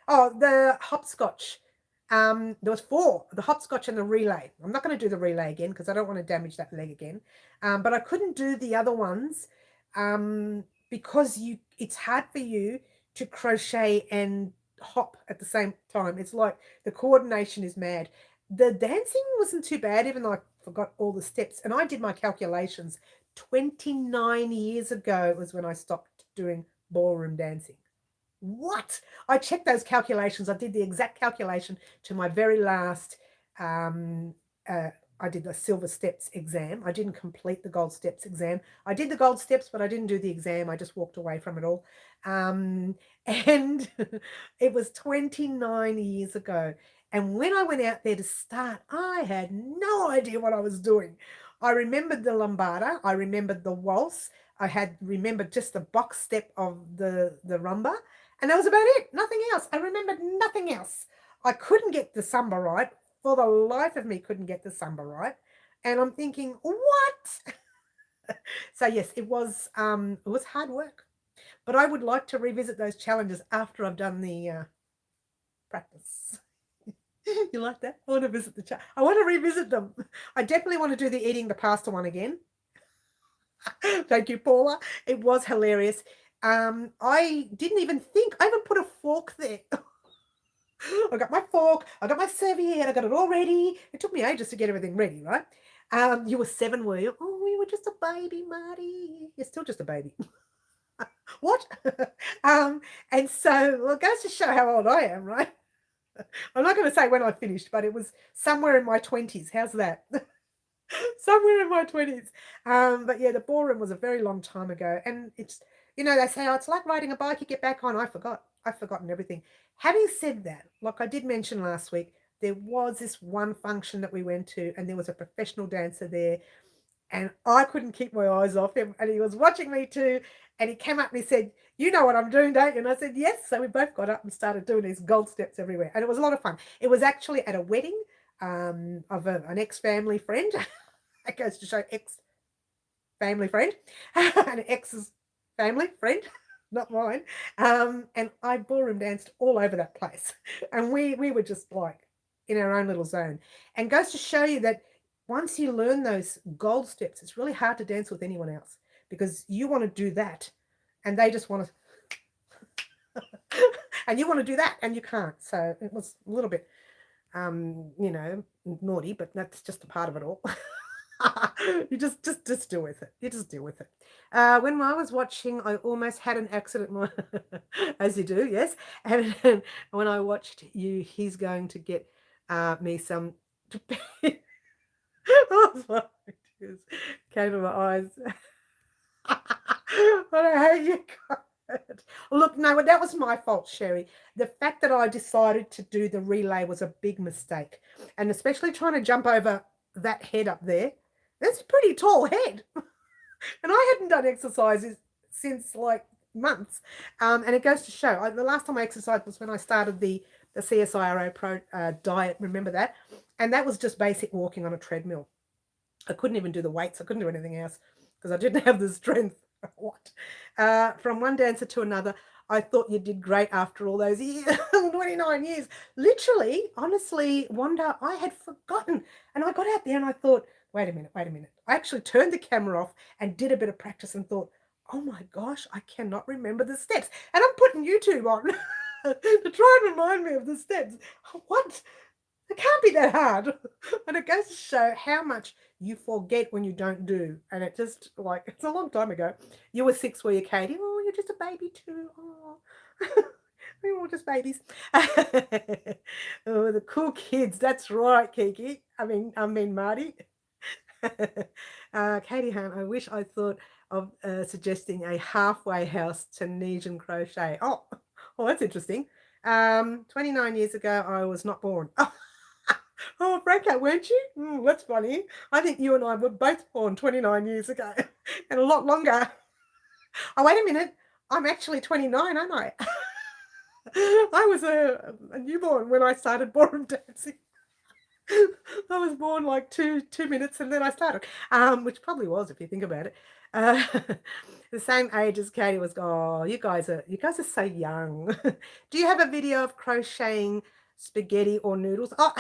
Oh, the hopscotch. There was four. The hopscotch and the relay. I'm not going to do the relay again because I don't want to damage that leg again. But I couldn't do the other ones because it's hard for you to crochet and hop at the same time. It's like the coordination is mad. The dancing wasn't too bad, even though I forgot all the steps. And I did my calculations. 29 years ago was when I stopped doing ballroom dancing. What? I checked those calculations. I did the exact calculation to my very last, I did the silver steps exam. I didn't complete the gold steps exam. I did the gold steps, but I didn't do the exam. I just walked away from it all. And it was 29 years ago. And when I went out there to start, I had no idea what I was doing. I remembered the lambada. I remembered the waltz. I had remembered just the box step of the rumba. And that was about it. Nothing else. I remembered nothing else. I couldn't get the samba right. For the life of me, couldn't get the samba right. And I'm thinking, what? So yes, it was hard work. But I would like to revisit those challenges after I've done the practice. You like that? I want to visit the I want to revisit them. I definitely want to do the eating the pasta one again. Thank you, Paula. It was hilarious. I didn't even think. I even put a fork there. I got my fork. I got my serviette. I got it all ready. It took me ages to get everything ready, right? You were 7, were you? Oh, you were just a baby, Marty. You're still just a baby. What? And so, well, it goes to show how old I am, right? I'm not going to say when I finished, but it was somewhere in my 20s. How's that? Somewhere in my 20s. But yeah, the ballroom was a very long time ago. And it's, they say, oh, it's like riding a bike, you get back on. I forgot. I've forgotten everything. Having said that, like I did mention last week, there was this one function that we went to, and there was a professional dancer there. And I couldn't keep my eyes off him. And he was watching me too. And he came up and he said, you know what I'm doing, don't you? And I said, yes. So we both got up and started doing these gold steps everywhere. And it was a lot of fun. It was actually at a wedding of an ex-family friend. That goes to show ex-family friend. An ex's family friend, not mine. And I ballroom danced all over that place. And we were just like in our own little zone. And goes to show you that once you learn those gold steps, it's really hard to dance with anyone else because you want to do that and they just want to, and you want to do that and you can't. So it was a little bit, naughty, but that's just a part of it all. You just deal with it. You just deal with it. When I was watching, I almost had an accident, as you do, yes. And when I watched you, he's going to get me some. Oh my tears came to my eyes. But I hate you guys. Look, no, that was my fault, Sherry. The fact that I decided to do the relay was a big mistake. And especially trying to jump over that head up there. That's a pretty tall head. And I hadn't done exercises since like months. And it goes to show, the last time I exercised was when I started the CSIRO Pro diet. Remember that? And that was just basic walking on a treadmill. I couldn't even do the weights. I couldn't do anything else because I didn't have the strength. What? From one dancer to another, I thought you did great after all those years, 29 years. Literally, honestly, Wanda, I had forgotten. And I got out there and I thought, wait a minute. I actually turned the camera off and did a bit of practice and thought, oh my gosh, I cannot remember the steps. And I'm putting YouTube on to try and remind me of the steps. What? It can't be that hard. And it goes to show how much you forget when you don't do. And it just, like, it's a long time ago. You were 6, were you, Katie? Oh, you're just a baby too. Oh. We were all just babies. Oh, the cool kids. That's right, Kiki. I mean Marty. Katie Hunt, I wish I thought of suggesting a halfway house Tunisian crochet. Oh, that's interesting. 29 years ago, I was not born. Oh, Franco, weren't you? That's funny. I think you and I were both born 29 years ago and a lot longer. Oh, wait a minute. I'm actually 29, aren't I? I was a newborn when I started ballroom dancing. I was born like two minutes and then I started, which probably was if you think about it. The same age as Katie was. Oh, you guys are so young. Do you have a video of crocheting spaghetti or noodles? Oh,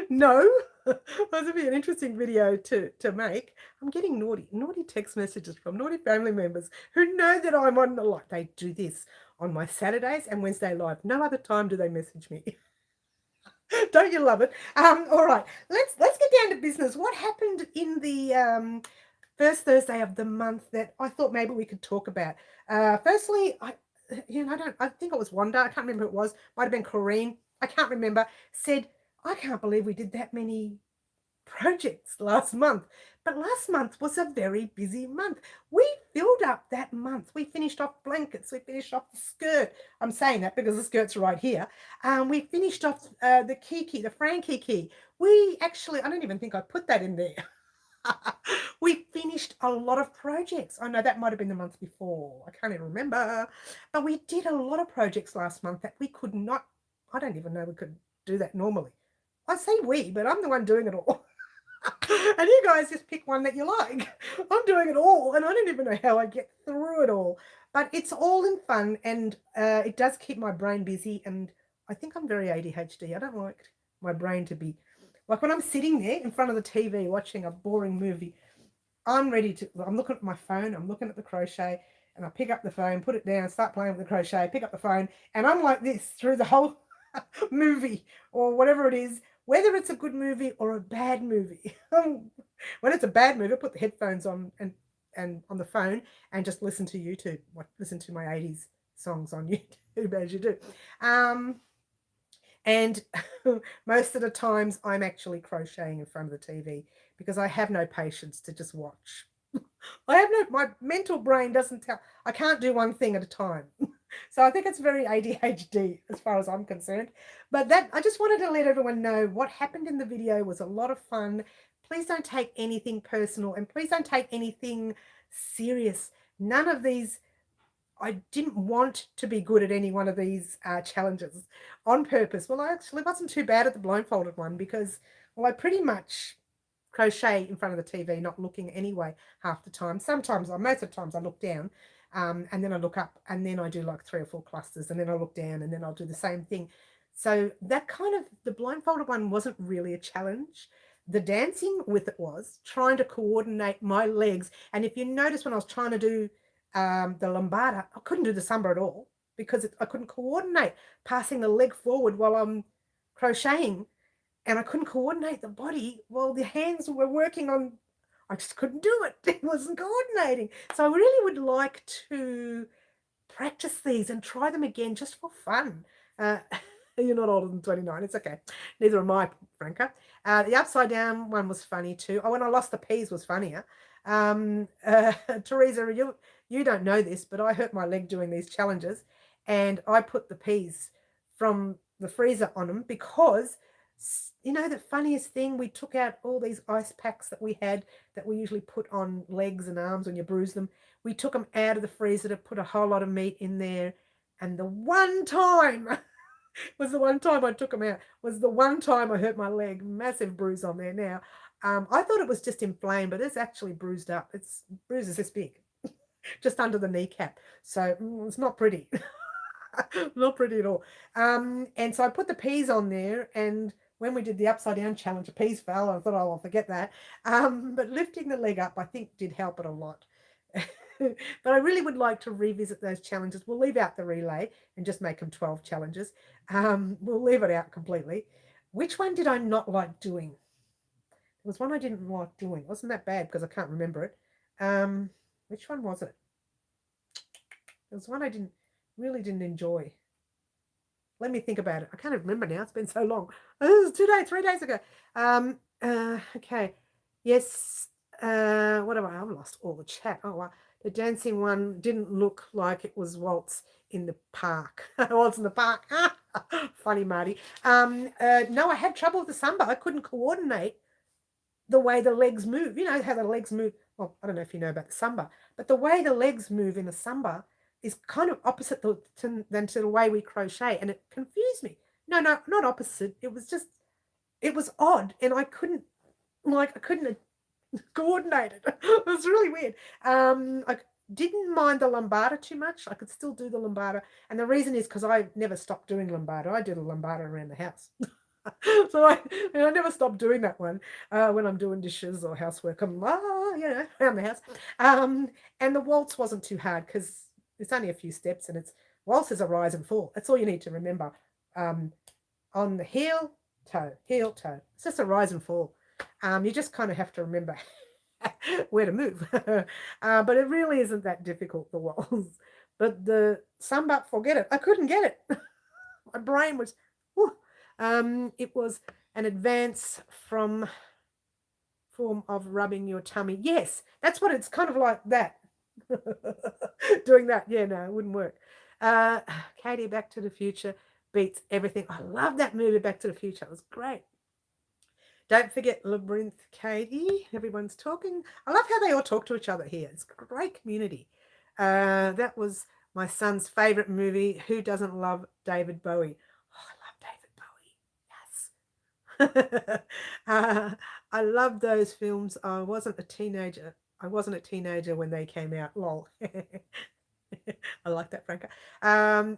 no. That would be an interesting video to make. I'm getting naughty text messages from naughty family members who know that I'm on the live. They do this on my Saturdays and Wednesday live. No other time do they message me. Don't you love it? All right, let's get down to business. What happened in the first Thursday of the month that I thought maybe we could talk about? Firstly, I think it was Wanda. I can't remember who it was. Might have been Corrine. I can't remember. Said, I can't believe we did that many projects last month, but last month was a very busy month. We filled up that month. We finished off blankets. We finished off the skirt. I'm saying that because the skirt's right here. We finished off the Kiki, the Frankie key. We actually, I don't even think I put that in there. We finished a lot of projects. I know that might have been the month before. I can't even remember. But we did a lot of projects last month that we could not, I don't even know we could do that normally. I say we, but I'm the one doing it all. And you guys just pick one that you like. I'm doing it all, and I don't even know how I get through it all. But it's all in fun, and it does keep my brain busy. And I think I'm very ADHD. I don't like my brain to be like when I'm sitting there in front of the TV watching a boring movie. I'm ready to. I'm looking at my phone. I'm looking at the crochet, and I pick up the phone, put it down, start playing with the crochet, pick up the phone, and I'm like this through the whole movie or whatever it is, whether it's a good movie or a bad movie. When it's a bad movie, I put the headphones on and on the phone and just listen to YouTube, listen to my 80s songs on YouTube as you do. And most of the times I'm actually crocheting in front of the TV because I have no patience to just watch. My mental brain doesn't tell, I can't do one thing at a time. So I think it's very ADHD as far as I'm concerned. But that, I just wanted to let everyone know what happened in the video was a lot of fun. Please don't take anything personal, and please don't take anything serious. None of these, I didn't want to be good at any one of these challenges on purpose. Well, I actually wasn't too bad at the blindfolded one because, well, I pretty much crochet in front of the TV, not looking anyway half the time. Sometimes, or most of the times, I look down and then I look up, and then I do like 3 or 4 clusters, and then I look down, and then I'll do the same thing. So that kind of, the blindfolded one wasn't really a challenge. The dancing with it was trying to coordinate my legs. And if you notice when I was trying to do the lambada, I couldn't do the samba at all because I couldn't coordinate passing the leg forward while I'm crocheting, and I couldn't coordinate the body while the hands were working on. I just couldn't do it. It wasn't coordinating. So I really would like to practice these and try them again just for fun. You're not older than 29. It's okay. Neither am I, Franca. The upside down one was funny too. Oh, when I lost the peas was funnier. Teresa, you don't know this, but I hurt my leg doing these challenges, and I put the peas from the freezer on them because, you know, the funniest thing, we took out all these ice packs that we had that we usually put on legs and arms when you bruise them. We took them out of the freezer to put a whole lot of meat in there, and the one time was the one time I took them out, was the one time I hurt my leg. Massive bruise on there now. I thought it was just inflamed, but it's actually bruised up. It's bruises this big, just under the kneecap. So it's not pretty. Not pretty at all. And so I put the peas on there, and when we did the upside down challenge, the peas fell. I thought, oh, I'll forget that. But lifting the leg up, I think, did help it a lot. But I really would like to revisit those challenges. We'll leave out the relay and just make them 12 challenges. We'll leave it out completely. Which one did I not like doing? There was one I didn't like doing. It wasn't that bad because I can't remember it. Which one was it? There was one I really didn't enjoy. Let me think about it. I can't remember now. It's been so long. It was 3 days ago. Okay. Yes. What have I've lost all the chat. Oh, wow. The dancing one didn't look like it was waltz in the park. Waltz in the park. Funny, Marty. No, I had trouble with the samba. I couldn't coordinate the way the legs move. You know how the legs move. Well, I don't know if you know about the samba, but the way the legs move in the samba is kind of opposite than to the way we crochet, and it confused me. No, not opposite. It was just, it was odd, and I couldn't coordinate it. It was really weird. I didn't mind the lambada too much. I could still do the lambada, and the reason is because I never stopped doing lambada. I do the lambada around the house. So I never stop doing that one when I'm doing dishes or housework. I'm around the house. And the waltz wasn't too hard because it's only a few steps, and waltz is a rise and fall. That's all you need to remember. On the heel, toe. It's just a rise and fall. You just kind of have to remember where to move. But it really isn't that difficult, the waltz. But the samba, forget it. I couldn't get it. My brain was... It was an advance from form of rubbing your tummy. Yes, that's what it's kind of like that. Doing that. Yeah, no, it wouldn't work. Uh, Katie, Back to the Future beats everything. I love that movie, Back to the Future. It was great. Don't forget Labyrinth, Katie. Everyone's talking. I love how they all talk to each other here. It's a great community. That was my son's favorite movie. Who doesn't love David Bowie? Oh, I love David Bowie. Yes. I love those films. I wasn't a teenager. I wasn't a teenager when they came out. Lol. I like that, Franca.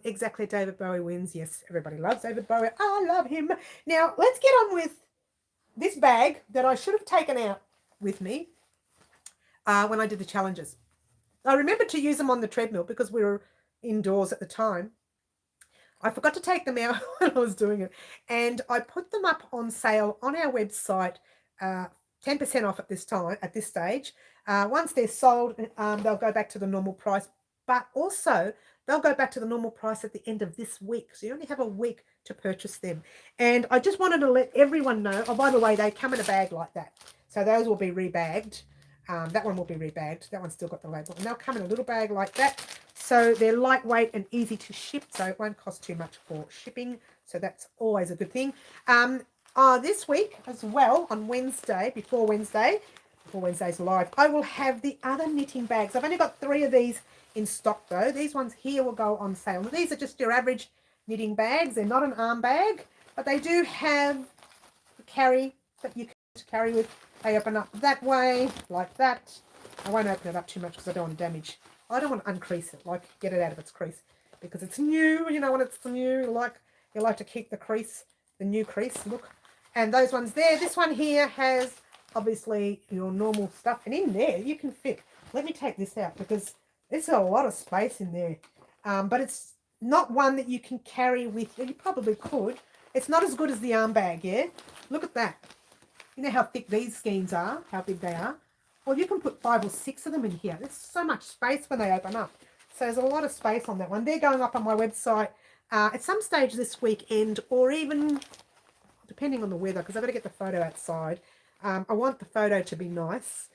Exactly. David Bowie wins. Yes, everybody loves David Bowie. I love him. Now, let's get on with this bag that I should have taken out with me when I did the challenges. I remembered to use them on the treadmill because we were indoors at the time. I forgot to take them out when I was doing it. And I put them up on sale on our website, 10% off at this stage. Once they're sold, they'll go back to the normal price. But also, they'll go back to the normal price at the end of this week. So you only have a week to purchase them. And I just wanted to let everyone know, oh, by the way, they come in a bag like that. So those will be rebagged. That one will be rebagged. That one's still got the label. And they'll come in a little bag like that. So they're lightweight and easy to ship. So it won't cost too much for shipping. So that's always a good thing. This week as well, on Wednesday, before Wednesday's live, I will have the other knitting bags. I've only got 3 of these in stock though. These ones here will go on sale. Now, these are just your average knitting bags. They're not an arm bag, but they do have a carry that you can carry with. They open up that way, like that. I won't open it up too much because I don't want to damage. I don't want to uncrease it, like get it out of its crease because it's new. You know, when it's new, you like to keep the crease, the new crease look. And those ones there. This one here has obviously your normal stuff, and in there you can fit. Let me take this out because there's a lot of space in there, but it's not one that you can carry with you. You probably could. It's not as good as the arm bag, yeah? Look at that. You know how thick these skeins are, how big they are? Well, you can put 5 or 6 of them in here. There's so much space when they open up. So there's a lot of space on that one. They're going up on my website at some stage this weekend, or even depending on the weather, because I've got to get the photo outside. I want the photo to be nice.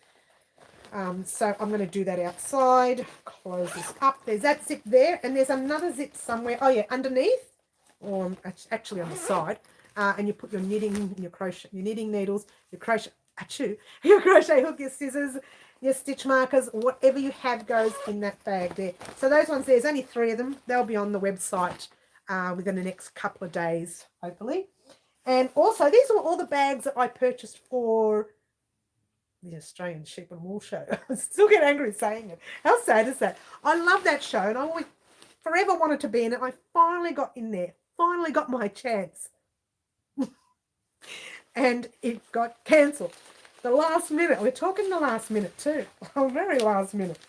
So I'm going to do that outside. Close this up. There's that zip there, and there's another zip somewhere. Oh yeah, underneath, or actually on the side. And you put your knitting, your crochet, your knitting needles, your crochet hook, your scissors, your stitch markers, whatever you have goes in that bag there. So those ones, there's only 3 of them. They'll be on the website within the next couple of days, hopefully. And also, these are all the bags that I purchased for the Australian Sheep and Wool Show. I still get angry saying it. How sad is that? I love that show, and I always forever wanted to be in it. I finally got in there. Finally got my chance. And it got cancelled. The last minute. We're talking the last minute too. Very last minute.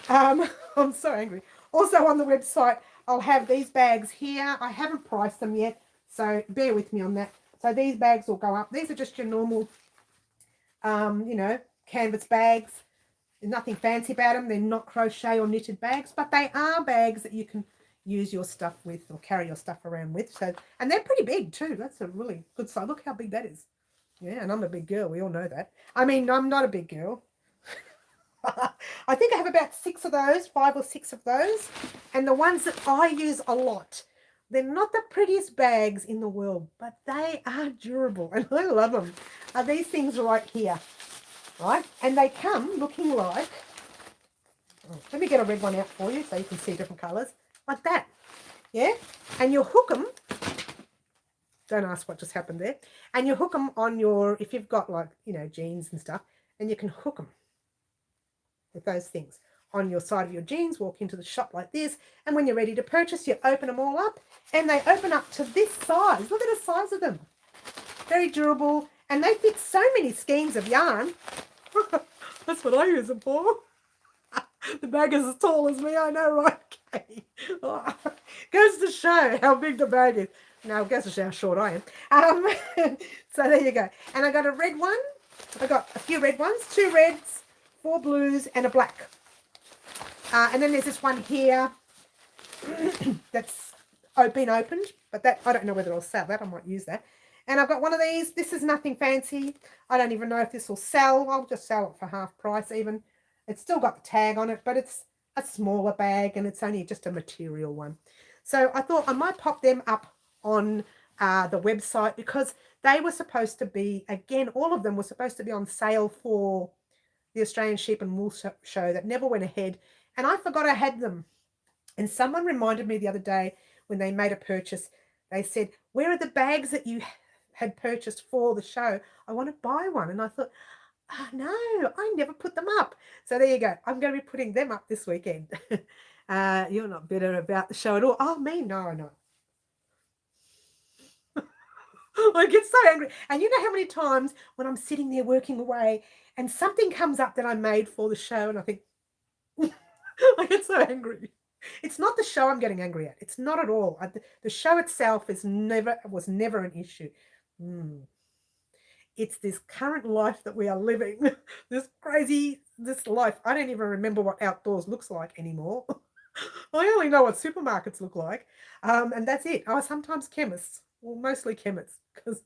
I'm so angry. Also on the website, I'll have these bags here. I haven't priced them yet, so bear with me on that. So these bags will go up. These are just your normal, canvas bags. There's nothing fancy about them. They're not crochet or knitted bags, but they are bags that you can use your stuff with or carry your stuff around with. So, and they're pretty big too. That's a really good size. Look how big that is. Yeah, and I'm a big girl. We all know that. I mean, I'm not a big girl. I think I have about 6 of those, 5 or 6 of those. And the ones that I use a lot, they're not the prettiest bags in the world, but they are durable and I love them. Are these things right here, right? And they come looking like, let me get a red one out for you so you can see different colours. Like that, yeah? And you'll hook them. Don't ask what just happened there. And you hook them on your, if you've got like, jeans and stuff, and you can hook them with those things on your side of your jeans, walk into the shop like this, and when you're ready to purchase, you open them all up, and they open up to this size. Look at the size of them. Very durable, and they fit so many skeins of yarn. That's what I use them for. The bag is as tall as me, I know, right? Okay. Goes to show how big the bag is. No, it goes to show how short I am. So there you go. And I got a red one. I got a few red ones, 2 reds, 4 blues, and a black. And then there's this one here that's been opened, but that I don't know whether I'll sell that. I might use that. And I've got one of these. This is nothing fancy. I don't even know if this will sell. I'll just sell it for half price even. It's still got the tag on it, but it's a smaller bag and it's only just a material one. So I thought I might pop them up on the website because they were supposed to be, again, all of them were supposed to be on sale for the Australian Sheep and Wool Show that never went ahead. And I forgot I had them. And someone reminded me the other day when they made a purchase, they said, where are the bags that you had purchased for the show? I want to buy one. And I thought, oh, no, I never put them up. So there you go. I'm going to be putting them up this weekend. You're not bitter about the show at all. Oh, me? No, no. I get so angry. And you know how many times when I'm sitting there working away and something comes up that I made for the show and I think, I get so angry. It's not the show I'm getting angry at. It's not at all. The show itself was never an issue. It's this current life that we are living. This life. I don't even remember what outdoors looks like anymore. I only know what supermarkets look like. And that's it. Oh, sometimes chemists. Well, mostly chemists. Because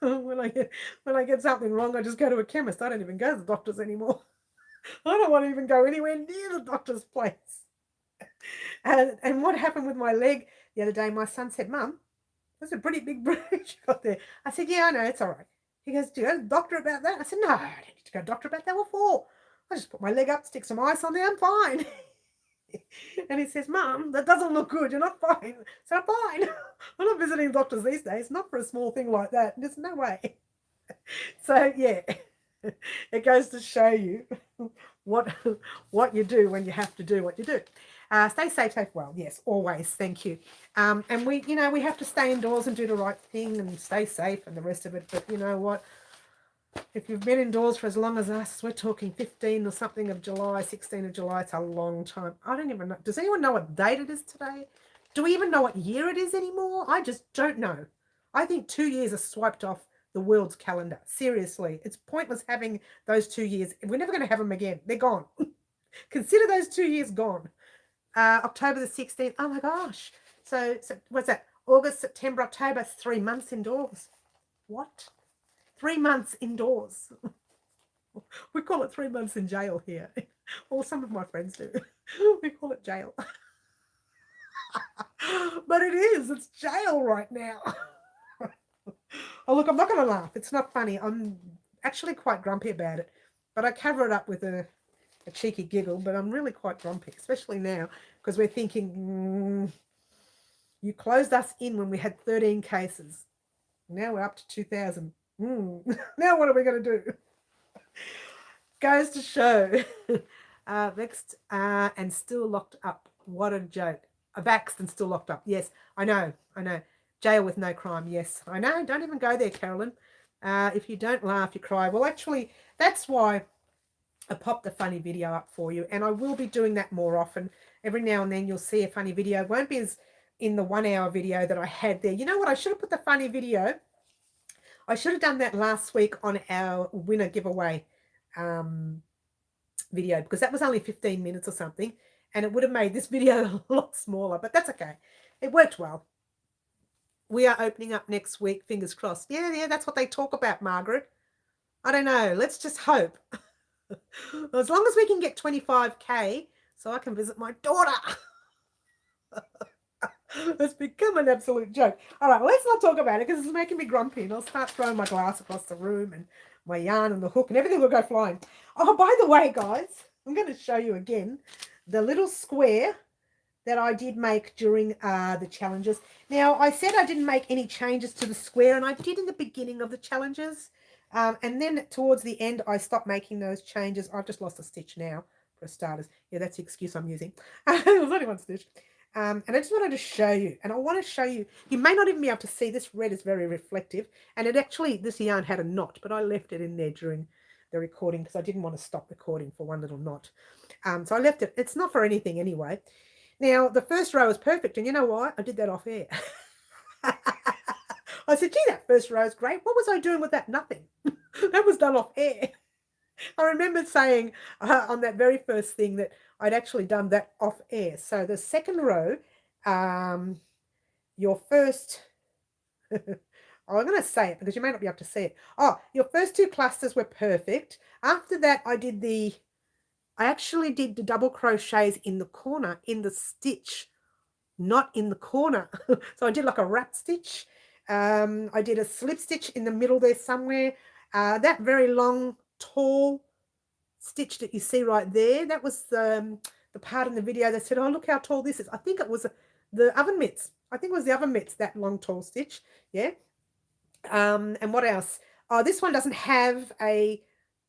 when I get something wrong, I just go to a chemist. I don't even go to the doctors anymore. I don't want to even go anywhere near the doctor's place. And what happened with my leg the other day, my son said, Mum, there's a pretty big bruise you got there. I said, yeah, I know, it's all right. He goes, do you go to the doctor about that? I said, no, I don't need to go to the doctor about that. What for? I just put my leg up, stick some ice on there, I'm fine. And he says, Mum, that doesn't look good. You're not fine. So I'm fine. I'm not visiting doctors these days, not for a small thing like that. There's no way. So, yeah, it goes to show you what you do when you have to do what you do. Stay safe, well. Yes, always. Thank you. And we have to stay indoors and do the right thing and stay safe and the rest of it. But you know what? If you've been indoors for as long as us, we're talking 15 or something of July, 16 of July. It's a long time. I don't even know. Does anyone know what date it is today? Do we even know what year it is anymore? I just don't know. I think 2 years are swiped off the world's calendar. Seriously, it's pointless having those 2 years. We're never going to have them again. They're gone. Consider those 2 years gone. October the 16th. Oh my gosh. So what's that? August, September, October, 3 months indoors. What? 3 months indoors. We call it 3 months in jail here. Or some of my friends do. We call it jail. But it is. It's jail right now. Oh, look, I'm not going to laugh. It's not funny. I'm actually quite grumpy about it. But I cover it up with a cheeky giggle. But I'm really quite grumpy, especially now, because we're thinking, you closed us in when we had 13 cases. Now we're up to 2,000. Now what are we going to do? Goes to show. Vexed and still locked up. What a joke. Vaxxed and still locked up. Yes, I know. Jail with no crime. Yes, I know. Don't even go there, Carolyn. If you don't laugh, you cry. Well, actually, that's why I popped a funny video up for you. And I will be doing that more often. Every now and then you'll see a funny video. It won't be as in the 1 hour video that I had there. You know what? I should have put the funny video. I should have done that last week on our winner giveaway video, because that was only 15 minutes or something, and it would have made this video a lot smaller, but that's okay. It worked well. We are opening up next week, fingers crossed. Yeah, that's what they talk about, Margaret. I don't know. Let's just hope. As long as we can get 25K so I can visit my daughter. It's become an absolute joke. All right, let's not talk about it because it's making me grumpy, and I'll start throwing my glass across the room and my yarn and the hook and everything will go flying. Oh, by the way, guys, I'm going to show you again the little square that I did make during the challenges. Now, I said I didn't make any changes to the square, and I did in the beginning of the challenges. And then towards the end, I stopped making those changes. I've just lost a stitch now, for starters. Yeah, that's the excuse I'm using. It was only one stitch. And I just wanted to show you, and I want to show you, you may not even be able to see, this red is very reflective, and it actually, this yarn had a knot, but I left it in there during the recording because I didn't want to stop recording for one little knot. So I left it. It's not for anything anyway. Now, the first row is perfect, and you know why? I did that off air. I said, gee, that first row is great. What was I doing with that? Nothing. That was done off air. I remember saying on that very first thing that I'd actually done that off air. So the second row, your first, Oh, I'm going to say it because you may not be able to see it. Oh, your first 2 clusters were perfect. After that, I actually did the double crochets in the corner, in the stitch, not in the corner. So I did like a wrap stitch. I did a slip stitch in the middle there somewhere. That very long, tall stitch that you see right there, that was the part in the video that said, oh, look how tall this is. I think it was the oven mitts. I think it was the oven mitts, that long, tall stitch. Yeah. And what else? Oh, this one doesn't have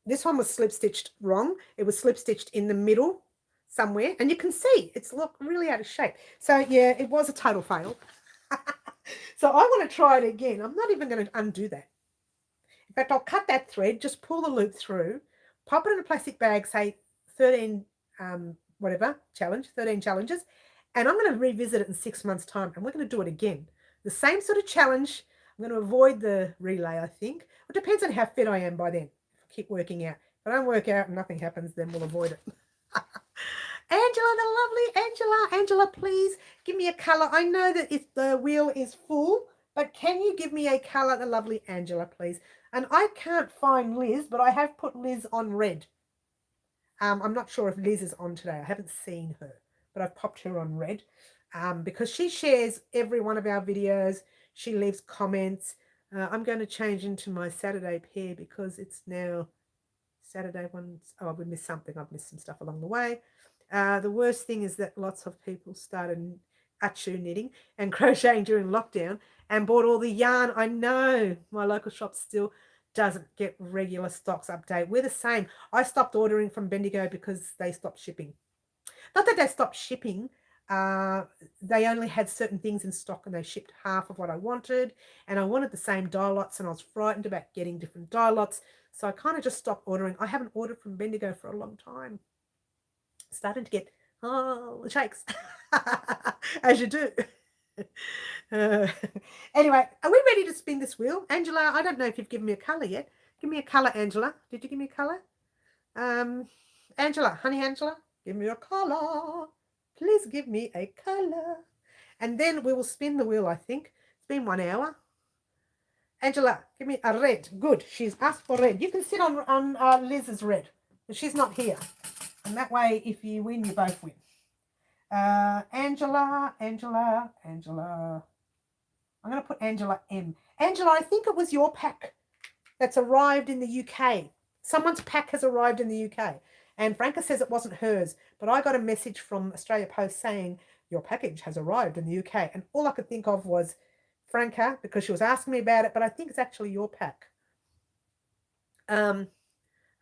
this one was slip stitched wrong. It was slip stitched in the middle somewhere. And you can see it's look really out of shape. So yeah, it was a total fail. So I want to try it again. I'm not even going to undo that. In fact, I'll cut that thread, just pull the loop through, pop it in a plastic bag, say 13, whatever, 13 challenges. And I'm going to revisit it in 6 months' time. And we're going to do it again. The same sort of challenge. I'm going to avoid the relay, I think. It depends on how fit I am by then. If I keep working out. If I don't work out and nothing happens, then we'll avoid it. Angela, the lovely Angela. Angela, please give me a colour. I know that the wheel is full, but can you give me a colour, the lovely Angela, please? And I can't find Liz, but I have put Liz on red. I'm not sure if Liz is on today. I haven't seen her, but I've popped her on red because she shares every one of our videos. She leaves comments. I'm going to change into my Saturday pair because it's now Saturday ones. Oh, we missed something. I've missed some stuff along the way. The worst thing is that lots of people started achu knitting and crocheting during lockdown and bought all the yarn. I know my local shop still doesn't get regular stocks update. We're the same. I stopped ordering from Bendigo because they stopped shipping. Not that they stopped shipping. They only had certain things in stock and they shipped half of what I wanted. And I wanted the same dye lots and I was frightened about getting different dye lots. So I kind of just stopped ordering. I haven't ordered from Bendigo for a long time. Starting to get, the shakes, as you do. Anyway, are we ready to spin this wheel? Angela, I don't know if you've given me a colour yet. Give me a colour, Angela. Did you give me a colour? Angela, honey Angela, give me a colour. Please give me a colour. And then we will spin the wheel, I think. It's been 1 hour. Angela, give me a red. Good. She's asked for red. You can sit on Liz's red. But she's not here. And that way, if you win, you both win. Angela, Angela, Angela. I'm going to put Angela M. Angela, I think it was your pack that's arrived in the UK. Someone's pack has arrived in the UK. And Franca says it wasn't hers. But I got a message from Australia Post saying, your package has arrived in the UK. And all I could think of was Franca, because she was asking me about it. But I think it's actually your pack.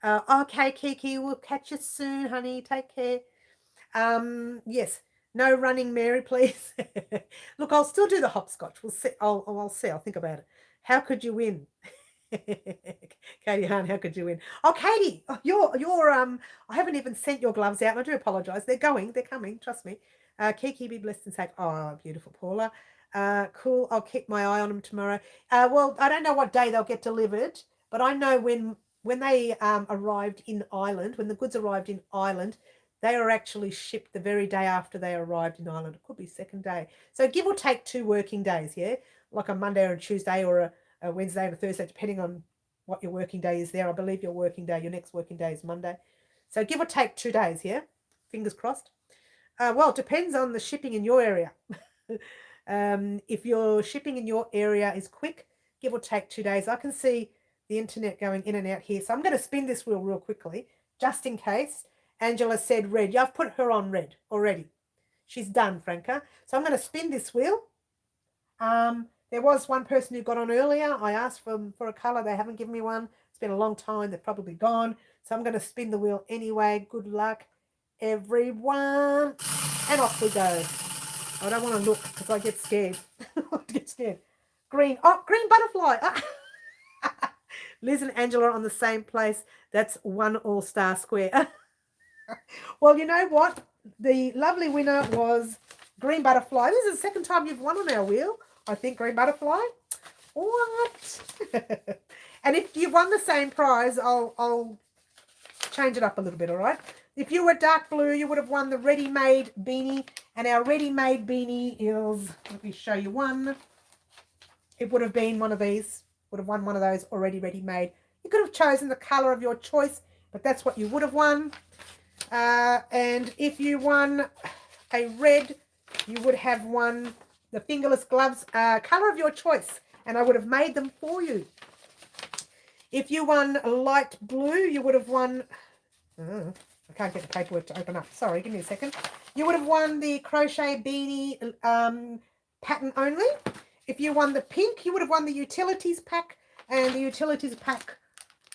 Okay, Kiki, we'll catch you soon, honey. Take care. Yes, no running, Mary, please. Look, I'll still do the hopscotch. We'll see. I'll see. I'll think about it. How could you win? Katie Hahn, how could you win? Oh, Katie, you're I haven't even sent your gloves out. I do apologize. They're coming. Trust me. Kiki, be blessed and safe. Oh, beautiful, Paula. Cool. I'll keep my eye on them tomorrow. Well, I don't know what day they'll get delivered, but I know when they arrived in Ireland, when the goods arrived in Ireland, they were actually shipped the very day after they arrived in Ireland. It could be second day. So give or take 2 working days, yeah? Like a Monday or a Tuesday or a Wednesday or a Thursday, depending on what your working day is there. I believe your next working day is Monday. So give or take 2 days, yeah? Fingers crossed. Well, it depends on the shipping in your area. If your shipping in your area is quick, give or take 2 days. I can see the internet going in and out here. So I'm going to spin this wheel real quickly, just in case. Angela said red. Yeah, I've put her on red already. She's done, Franca. So I'm going to spin this wheel. There was one person who got on earlier. I asked for a colour. They haven't given me one. It's been a long time. They're probably gone. So I'm going to spin the wheel anyway. Good luck, everyone. And off we go. I don't want to look because I get scared. I get scared. Green. Oh, green butterfly. Liz and Angela are on the same place. That's 1 all-star square. Well, you know what? The lovely winner was Green Butterfly. This is the second time you've won on our wheel, I think, Green Butterfly. What? And if you won the same prize, I'll change it up a little bit, all right? If you were dark blue, you would have won the ready-made beanie. And our ready-made beanie is, let me show you one. it would have been one of these, would have won one of those already ready-made. You could have chosen the colour of your choice, but that's what you would have won. And if you won a red, you would have won the fingerless gloves, colour of your choice, and I would have made them for you. If you won a light blue, you would have won... I can't get the paperwork to open up. Sorry, give me a second. You would have won the crochet beanie pattern only. If you won the pink, you would have won the utilities pack. And the utilities pack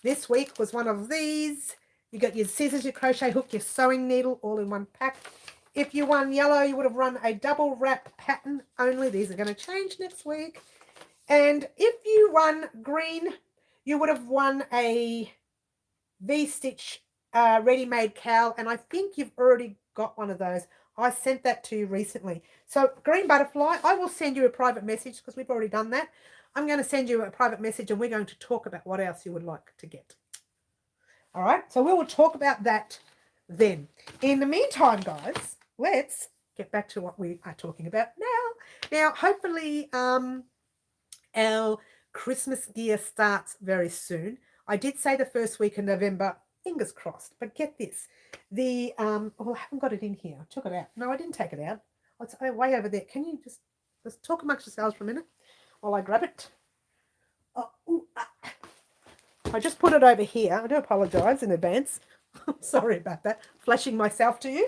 this week was one of these. You got your scissors, your crochet hook, your sewing needle, all in one pack. If you won yellow, you would have run a double wrap pattern only. These are going to change next week. And if you won green, you would have won a V-stitch ready-made cowl, and I think you've already got one of those. I sent that to you recently. So green butterfly, I will send you a private message because we've already done that. I'm going to send you a private message and we're going to talk about what else you would like to get. All right, so we will talk about that then. In the meantime, guys, let's get back to what we are talking about now. Now, hopefully our Christmas gear starts very soon. I did say the first week in November, fingers crossed, but get this. The, oh, I haven't got it in here. I took it out. No, I didn't take it out. It's way over there. Can you just talk amongst yourselves for a minute while I grab it? Oh, ooh, I just put it over here. I do apologise in advance. I'm sorry about that. Flashing myself to you.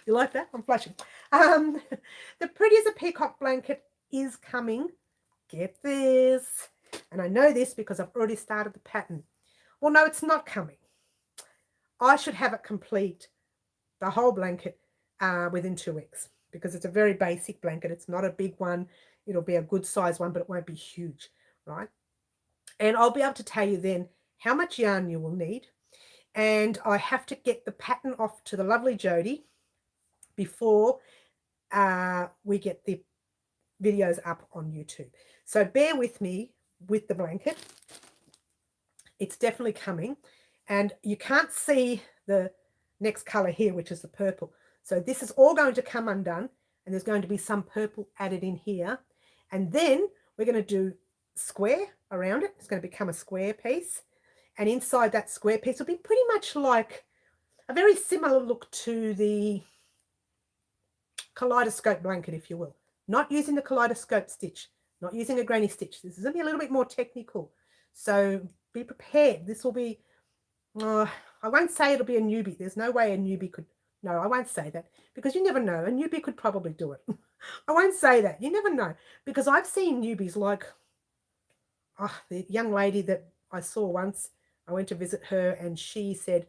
You like that? I'm flashing. The Pretty as a Peacock Blanket is coming. Get this. And I know this because I've already started the pattern. Well, no, it's not coming. I should have it complete, the whole blanket, within 2 weeks because it's a very basic blanket. It's not a big one. It'll be a good size one, but it won't be huge, right? And I'll be able to tell you then how much yarn you will need. And I have to get the pattern off to the lovely Jody before we get the videos up on YouTube. So bear with me with the blanket. It's definitely coming. And you can't see the next colour here, which is the purple. So this is all going to come undone. And there's going to be some purple added in here. And then we're going to do square around it. It's going to become a square piece. And inside that square piece will be pretty much like a very similar look to the kaleidoscope blanket, if you will. Not using the kaleidoscope stitch, not using a granny stitch. This is going to be a little bit more technical. So be prepared. This will be, I won't say it'll be a newbie. There's no way a newbie could, no, I won't say that because you never know. A newbie could probably do it. I won't say that. You never know because I've seen newbies like the young lady that I saw once. I went to visit her and she said,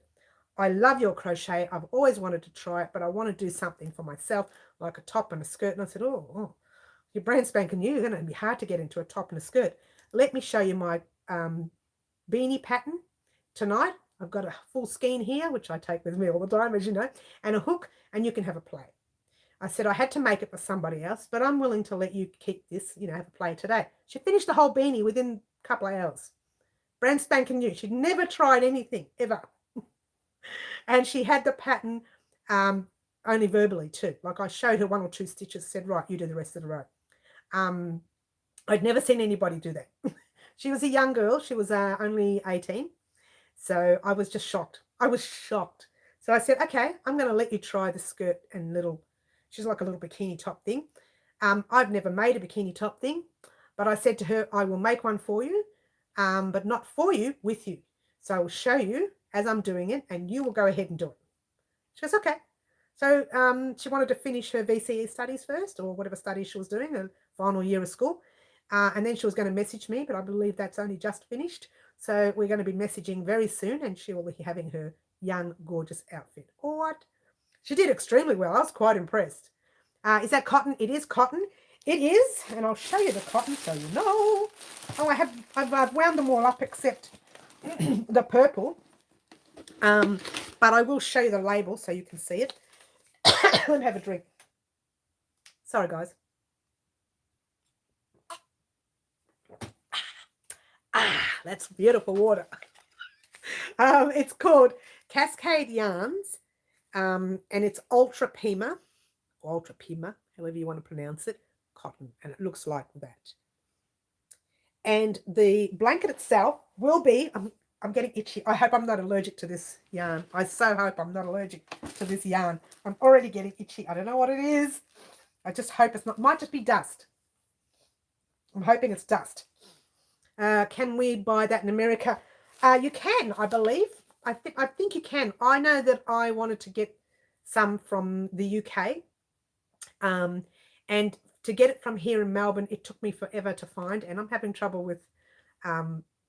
I love your crochet. I've always wanted to try it, but I want to do something for myself, like a top and a skirt. And I said, oh you're brand spanking new. It's going to be hard to get into a top and a skirt. Let me show you my beanie pattern tonight. I've got a full skein here, which I take with me all the time, as you know, and a hook, and you can have a play. I said I had to make it for somebody else, but I'm willing to let you keep this, have a play today. She finished the whole beanie within a couple of hours. Brand spanking new. She'd never tried anything, ever. And she had the pattern only verbally too. Like I showed her 1 or 2 stitches, said, right, you do the rest of the row. I'd never seen anybody do that. She was a young girl. She was only 18. So I was just shocked. I was shocked. So I said, okay, I'm going to let you try the skirt and she's like a little bikini top thing. I've never made a bikini top thing, but I said to her, I will make one for you, but not for you, with you. So I will show you as I'm doing it and you will go ahead and do it. She goes, okay. So she wanted to finish her VCE studies first or whatever studies she was doing, her final year of school. And then she was going to message me, but I believe that's only just finished. So we're going to be messaging very soon and she will be having her young, gorgeous outfit. All right. She did extremely well. I was quite impressed. Is that cotton? It is cotton. It is. And I'll show you the cotton so you know. Oh, I've wound them all up except the purple. But I will show you the label so you can see it. Let me have a drink. Sorry, guys. That's beautiful water. It's called Cascade Yarns, and it's Ultra Pima, however you want to pronounce it, cotton, and it looks like that. And the blanket itself will be, I'm getting itchy. I hope I'm not allergic to this yarn. I so hope I'm not allergic to this yarn. I'm already getting itchy. I don't know what it is. I just hope it's not. Might just be dust. I'm hoping it's dust. Can we buy that in America? You can, I believe. I think you can. I know that I wanted to get some from the UK. And to get it from here in Melbourne, it took me forever to find, and I'm having trouble with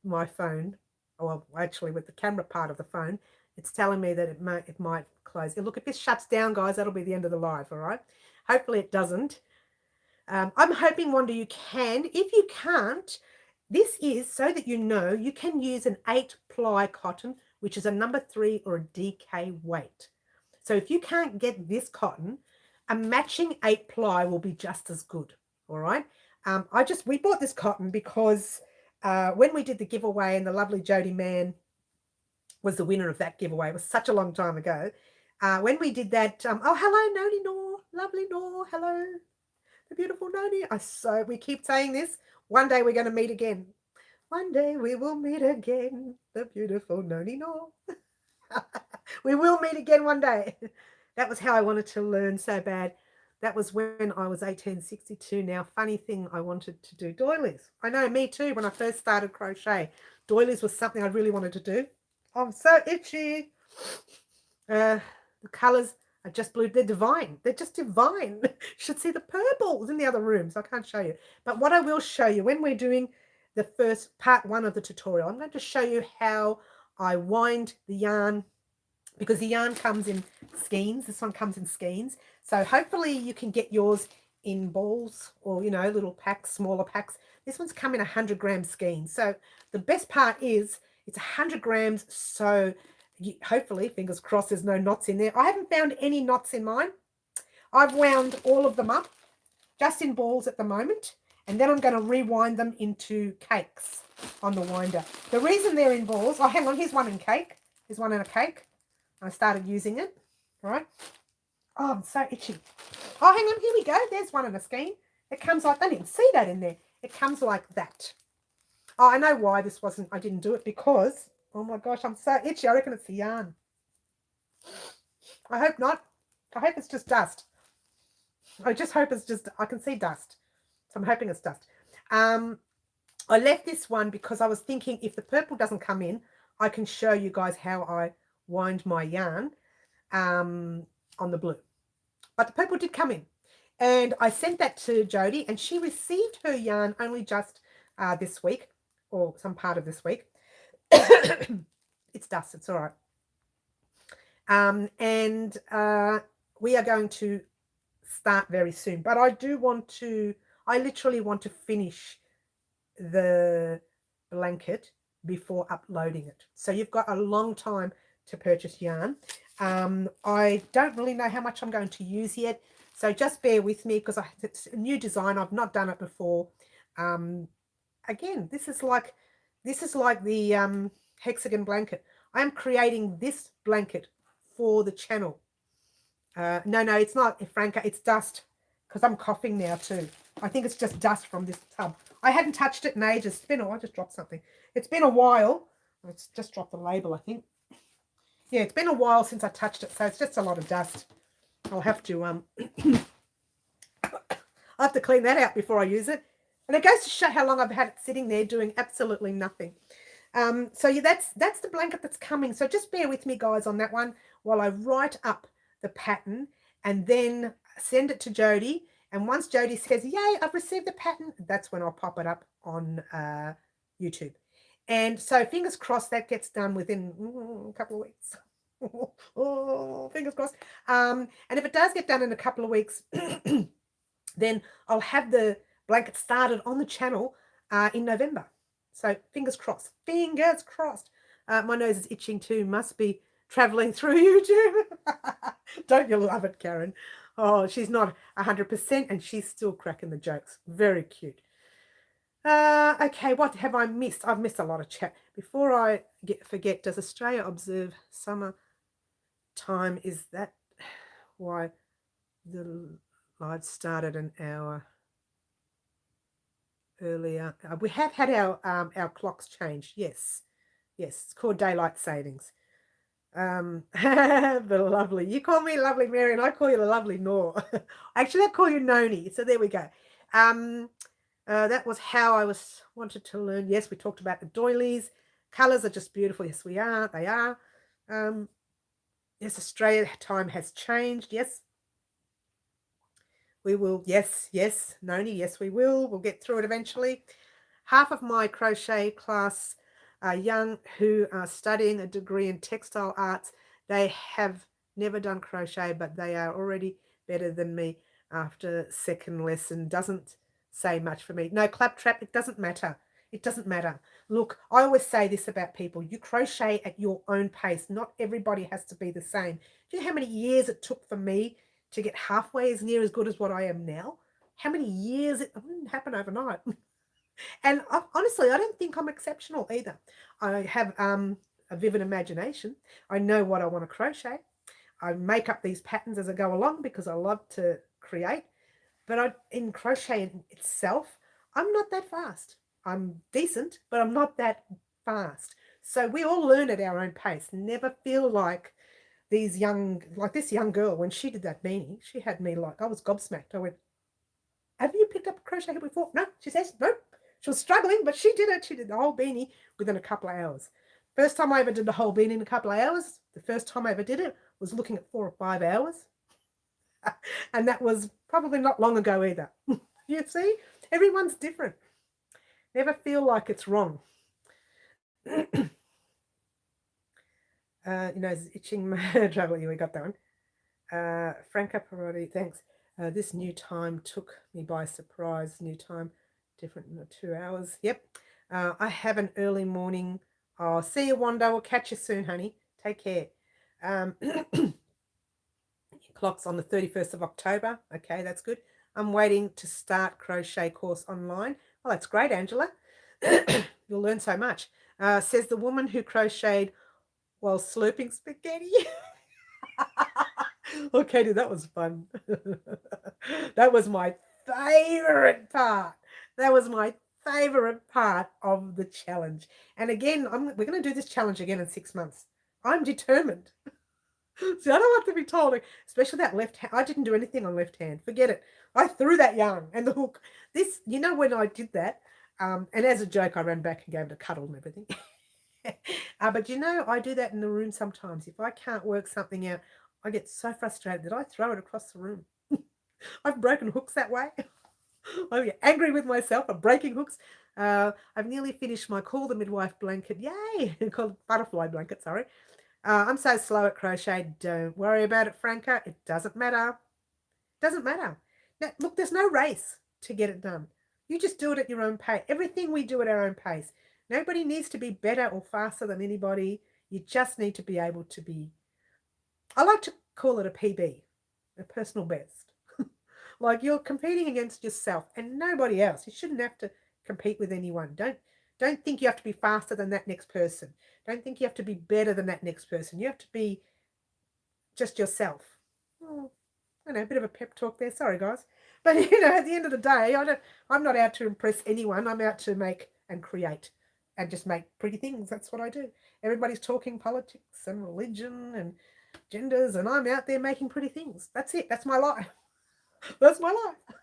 my phone, or actually with the camera part of the phone. It's telling me that it might close. Look, if this shuts down, guys, that'll be the end of the live, all right? Hopefully it doesn't. I'm hoping, Wanda, you can. If you can't, this is so that you know you can use an 8-ply cotton, which is a number 3 or a DK weight. So if you can't get this cotton, a matching 8-ply will be just as good, all right? We bought this cotton because when we did the giveaway and the lovely Jody Mann was the winner of that giveaway, it was such a long time ago. When we did that, oh, hello, Noni Nor, lovely Nor, hello, the beautiful Noni. We keep saying this. One day we're going to meet again. One day we will meet again, the beautiful Noni Nor. We will meet again one day. That was how I wanted to learn so bad. That was when I was 1862. Now, funny thing, I wanted to do doilies. I know, me too, when I first started crochet. Doilies was something I really wanted to do. I'm so itchy. The colours are just blue. They're divine. They're just divine. You should see the purples in the other rooms. I can't show you. But what I will show you when we're doing the first part 1 of the tutorial, I'm going to show you how I wind the yarn, because the yarn comes in skeins. This one comes in skeins. So hopefully you can get yours in balls or, you know, little packs, smaller packs. This one's come in 100-gram skeins. So the best part is it's 100 grams. So hopefully, fingers crossed, there's no knots in there. I haven't found any knots in mine. I've wound all of them up just in balls at the moment. And then I'm going to rewind them into cakes on the winder. The reason they're in balls, oh, hang on, here's one in cake. Here's one in a cake. I started using it, right? Oh, I'm so itchy. Oh, hang on, here we go. There's one in a skein. It comes like, I didn't see that in there. It comes like that. Oh, I know why I didn't do it, because, oh my gosh, I'm so itchy. I reckon it's the yarn. I hope not. I hope it's just dust. I just hope it's just, I can see dust. So I'm hoping it's dust. I left this one because I was thinking if the purple doesn't come in, I can show you guys how I wind my yarn on the blue. But the purple did come in. And I sent that to Jody, and she received her yarn only just this week, or some part of this week. It's dust, it's all right. And we are going to start very soon. But I literally want to finish the blanket before uploading it. So you've got a long time to purchase yarn. I don't really know how much I'm going to use yet, so just bear with me, because it's a new design. I've not done it before. Again, this is like the hexagon blanket. I am creating this blanket for the channel. No, it's not, Franca, it's dust, because I'm coughing now too. I think it's just dust from this tub. I hadn't touched it in ages. I just dropped something. It's been a while. It's just dropped the label, I think. Yeah, it's been a while since I touched it, so it's just a lot of dust. I'll have to I'll have to clean that out before I use it. And it goes to show how long I've had it sitting there doing absolutely nothing. So yeah, that's the blanket that's coming. So just bear with me, guys, on that one while I write up the pattern and then send it to Jody. And once Jody says, yay, I've received the pattern, that's when I'll pop it up on YouTube. And so fingers crossed that gets done within a couple of weeks. Oh, fingers crossed. And if it does get done in a couple of weeks, then I'll have the blanket started on the channel in November. So fingers crossed. Fingers crossed. My nose is itching too. Must be traveling through YouTube. Don't you love it, Karen? Oh, she's not 100% and she's still cracking the jokes. Very cute. Okay, what have I missed? I've missed a lot of chat. Before I forget, does Australia observe summer time? Is that why the live started an hour earlier. We have had our clocks changed. Yes. Yes, it's called daylight savings. The lovely. You call me lovely Mary and I call you the lovely Nor. Actually, I call you Noni. So there we go. That was how I wanted to learn. Yes, we talked about the doilies. Colours are just beautiful. Yes, we are. They are. Yes, Australia time has changed. Yes. We will. Yes, yes. Noni, yes, we will. We'll get through it eventually. Half of my crochet class are young who are studying a degree in textile arts. They have never done crochet, but they are already better than me after second lesson. Doesn't say much for me. No, claptrap, it doesn't matter. It doesn't matter. Look, I always say this about people. You crochet at your own pace. Not everybody has to be the same. Do you know how many years it took for me to get halfway as near as good as what I am now? How many years? It didn't happen overnight. And honestly, I don't think I'm exceptional either. I have a vivid imagination. I know what I want to crochet. I make up these patterns as I go along because I love to create. But in crochet itself, I'm not that fast. I'm decent, but I'm not that fast. So we all learn at our own pace. Never feel like this young girl, when she did that beanie, she had me like, I was gobsmacked. I went, have you picked up a crochet hook before? No, she says, no. She was struggling, but she did it. She did the whole beanie within a couple of hours. First time I ever did the whole beanie in a couple of hours, the first time I ever did it was looking at 4 or 5 hours. And that was probably not long ago either. You see, everyone's different. Never feel like it's wrong. Itching my trouble. We got that one. Franca Perotti, thanks. This new time took me by surprise. New time, different 2 hours. Yep. I have an early morning. Oh, see you, Wanda. We'll catch you soon, honey. Take care. Clock's on the 31st of October. Okay, that's good. I'm waiting to start crochet course online. Well, that's great, Angela. You'll learn so much. Says the woman who crocheted while slurping spaghetti. Oh, Katie, that was fun. That was my favorite part. That was my favorite part of the challenge. And again, we're going to do this challenge again in 6 months. I'm determined. See, I don't like to be told, especially that left hand. I didn't do anything on left hand. Forget it. I threw that yarn and the hook. This, when I did that, and as a joke, I ran back and gave it a cuddle and everything. But I do that in the room sometimes. If I can't work something out, I get so frustrated that I throw it across the room. I've broken hooks that way. I get angry with myself. I'm breaking hooks. I've nearly finished my Call the Midwife blanket. Yay! Called butterfly blanket, sorry. I'm so slow at crochet. Don't worry about it, Franca. It doesn't matter. Doesn't matter. Now, look, there's no race to get it done. You just do it at your own pace. Everything we do at our own pace. Nobody needs to be better or faster than anybody. You just need to be able to be, I like to call it a PB, a personal best. Like you're competing against yourself and nobody else. You shouldn't have to compete with anyone. Don't think you have to be faster than that next person. Don't think you have to be better than that next person. You have to be just yourself. Oh, I know, a bit of a pep talk there. Sorry, guys. But, at the end of the day, I'm not out to impress anyone. I'm out to make and create and just make pretty things. That's what I do. Everybody's talking politics and religion and genders, and I'm out there making pretty things. That's it. That's my life. That's my life.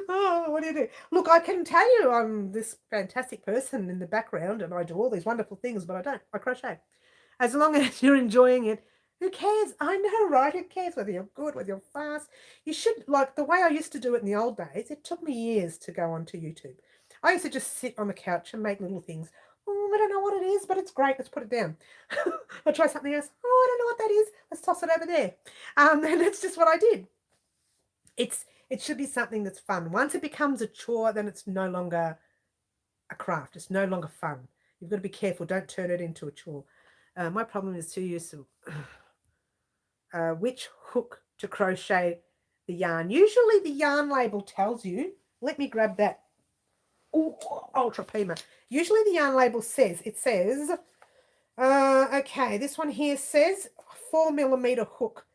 Oh, what do you do? Look, I can tell you I'm this fantastic person in the background and I do all these wonderful things, but I don't. I crochet. As long as you're enjoying it, who cares? I know, right? Who cares whether you're good, whether you're fast? You should, like the way I used to do it in the old days, it took me years to go onto YouTube. I used to just sit on the couch and make little things. Oh, I don't know what it is, but it's great. Let's put it down. I'll try something else. Oh, I don't know what that is. Let's toss it over there. And that's just what I did. It should be something that's fun. Once it becomes a chore, then it's no longer a craft. It's no longer fun. You've got to be careful. Don't turn it into a chore. My problem is to use which hook to crochet the yarn. Usually the yarn label tells you. Let me grab that. Oh, Ultra Pima. Usually the yarn label says, okay, this one here says 4mm hook.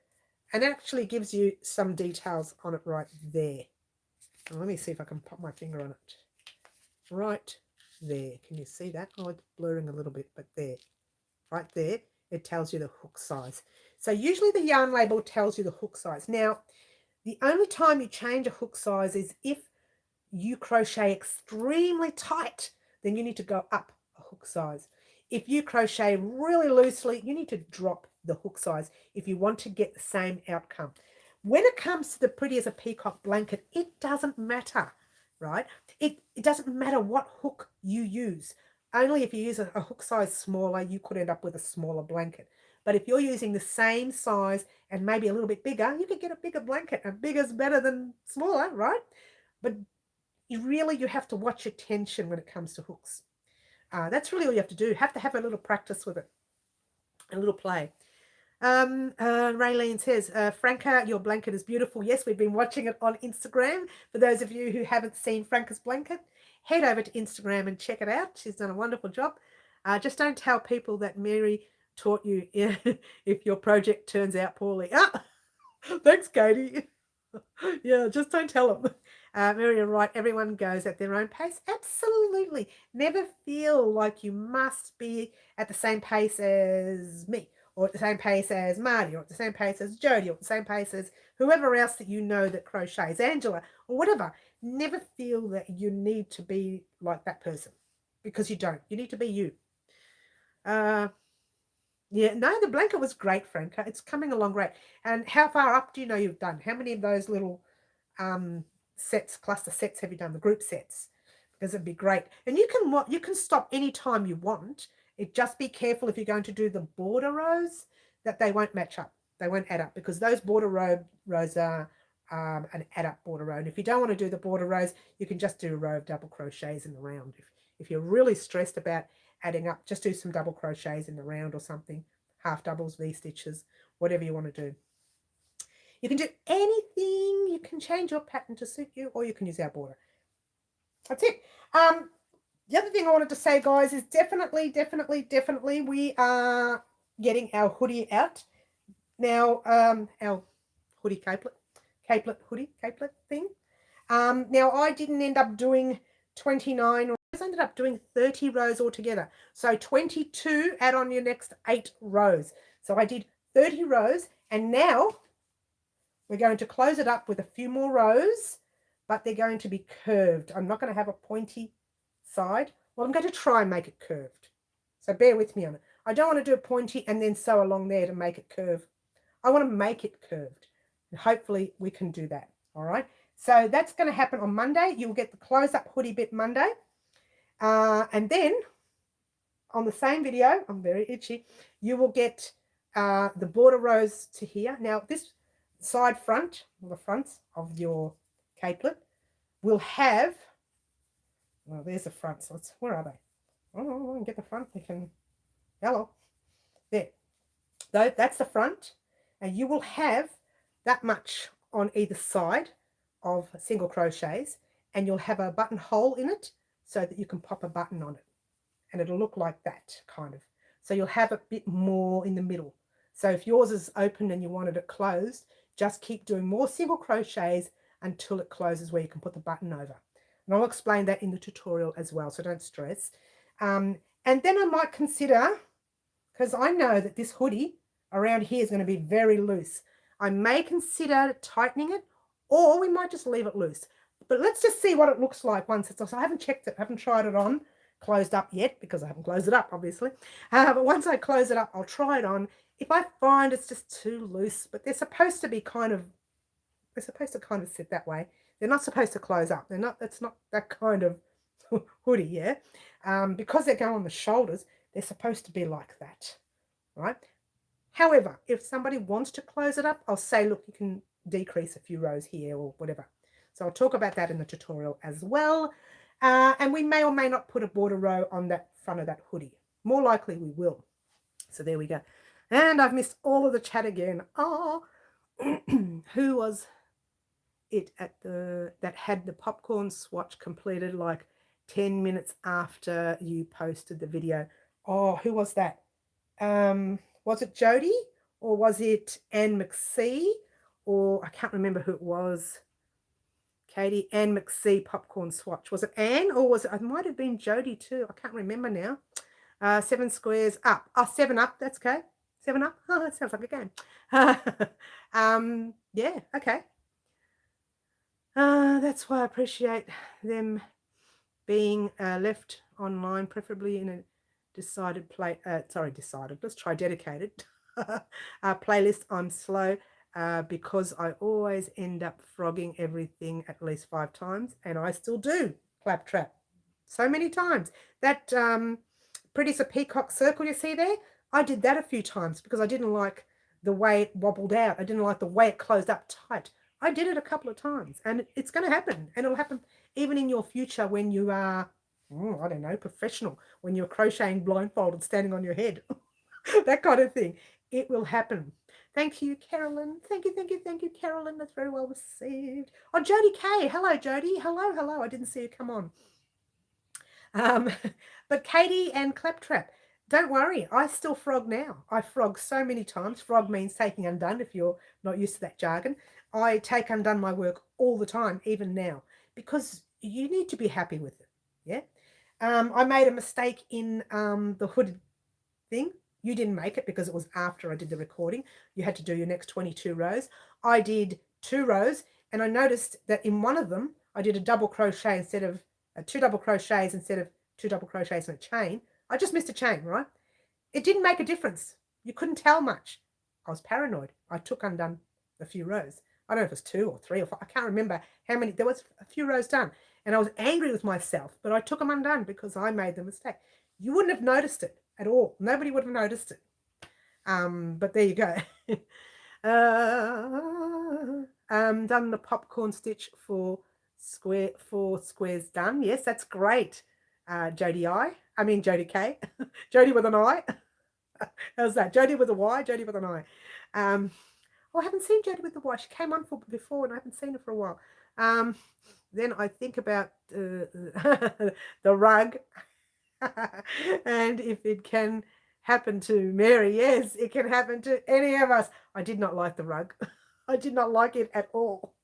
And it actually gives you some details on it right there. And let me see if I can pop my finger on it. Right there. Can you see that? Oh, it's blurring a little bit, but there. Right there, it tells you the hook size. So usually the yarn label tells you the hook size. Now, the only time you change a hook size is if you crochet extremely tight, then you need to go up a hook size. If you crochet really loosely, you need to drop the hook size if you want to get the same outcome. When it comes to the Pretty as a Peacock blanket, it doesn't matter, right? It doesn't matter what hook you use. Only if you use a hook size smaller, you could end up with a smaller blanket. But if you're using the same size and maybe a little bit bigger, you could get a bigger blanket. And bigger is better than smaller, right? But you have to watch your tension when it comes to hooks. That's really all you have to do. You have to have a little practice with it, a little play. Raylene says, Franca, your blanket is beautiful. Yes, we've been watching it on Instagram. For those of you who haven't seen Franca's blanket, head over to Instagram and check it out. She's done a wonderful job. Just don't tell people that Mary taught you if your project turns out poorly. Ah, thanks, Katie. Yeah, just don't tell them. Mary, you're right. Everyone goes at their own pace. Absolutely. Never feel like you must be at the same pace as me, or at the same pace as Marty, or at the same pace as Jody, or at the same pace as whoever else that you know that crochets, Angela, or whatever. Never feel that you need to be like that person, because you don't. You need to be you. Yeah, no, the blanket was great, Franca. It's coming along great. And how far up do you know you've done? How many of those little sets, cluster sets have you done? The group sets, because it'd be great. And you can stop anytime you want. Just be careful if you're going to do the border rows that they won't match up. They won't add up, because those border rows are an add up border row. And if you don't want to do the border rows, you can just do a row of double crochets in the round. If you're really stressed about adding up, just do some double crochets in the round or something, half doubles, V-stitches, whatever you want to do. You can do anything. You can change your pattern to suit you, or you can use our border. That's it. The other thing I wanted to say, guys, is definitely we are getting our hoodie out now. Our hoodie capelet thing. Now I didn't end up doing 29 rows. I ended up doing 30 rows altogether. So 22, add on your next 8 rows. So I did 30 rows, and now we're going to close it up with a few more rows, but they're going to be curved. I'm not going to have a pointy side. Well, I'm going to try and make it curved. So bear with me on it. I don't want to do a pointy and then sew along there to make it curve. I want to make it curved. And hopefully we can do that. All right. So that's going to happen on Monday. You'll get the close-up hoodie bit Monday. And then on the same video, I'm very itchy, you will get the border rows to here. Now, this side front, or the fronts of your capelet, will have, well, there's the fronts. Where are they? Oh, I can get the front. They can, hello. There. That's the front. And you will have that much on either side of single crochets, and you'll have a buttonhole in it so that you can pop a button on it, and it'll look like that kind of. So you'll have a bit more in the middle. So if yours is open and you wanted it closed, just keep doing more single crochets until it closes where you can put the button over. And I'll explain that in the tutorial as well, so don't stress. And then I might consider, because I know that this hoodie around here is going to be very loose, I may consider tightening it, or we might just leave it loose. But let's just see what it looks like once it's off. So I haven't checked it, I haven't tried it on closed up yet, because I haven't closed it up, obviously. But once I close it up, I'll try it on. If I find it's just too loose, but they're supposed to kind of sit that way. They're not supposed to close up. It's not that kind of hoodie, yeah. Because they go on the shoulders, they're supposed to be like that, right? However, if somebody wants to close it up, I'll say, look, you can decrease a few rows here or whatever. So I'll talk about that in the tutorial as well. And we may or may not put a border row on that front of that hoodie. More likely we will. So there we go. And I've missed all of the chat again. Oh, who was it that had the popcorn swatch completed like 10 minutes after you posted the video? Oh, who was that? Was it Jody, or was it Anne McSee, or I can't remember who it was. Katie, Anne McSee popcorn swatch. Was it Anne or was it? It might have been Jody too. I can't remember now. 7 squares up. Oh, 7 up. That's okay. 7 up. Oh, that sounds like a game. Yeah. Okay. That's why I appreciate them being left online, preferably in a decided let's try dedicated playlist. I'm slow because I always end up frogging everything at least 5 times, and I still do claptrap so many times. That Pretty's a peacock circle you see there, I did that a few times because I didn't like the way it wobbled out. I didn't like the way it closed up tight. I did it a couple of times, and it's going to happen, and it'll happen even in your future when you are, I don't know, professional, when you're crocheting blindfolded, standing on your head, that kind of thing. It will happen. Thank you, Carolyn. Thank you, thank you, thank you, Carolyn. That's very well received. Oh, Jody K. Hello, Jody. Hello, hello. I didn't see you come on. But Katie and Claptrap, don't worry. I still frog now. I frog so many times. Frog means taking undone if you're not used to that jargon. I take undone my work all the time, even now, because you need to be happy with it. Yeah. I made a mistake in the hooded thing. You didn't make it because it was after I did the recording. You had to do your next 22 rows. I did 2 rows, and I noticed that in one of them, I did a double crochet instead of 2 double crochets instead of 2 double crochets and a chain. I just missed a chain, right? It didn't make a difference. You couldn't tell much. I was paranoid. I took undone a few rows. I don't know if it was 2 or 3 or 5. I can't remember how many. There was a few rows done. And I was angry with myself, but I took them undone because I made the mistake. You wouldn't have noticed it at all. Nobody would have noticed it. But there you go. Done the popcorn stitch for squares done. Yes, that's great. Jody K. Jody with an I. How's that? Jody with a Y, Jody with an I. I haven't seen Jody with the Y. She came on before and I haven't seen her for a while. Then I think about the rug. And if it can happen to Mary, yes, it can happen to any of us. I did not like the rug. I did not like it at all.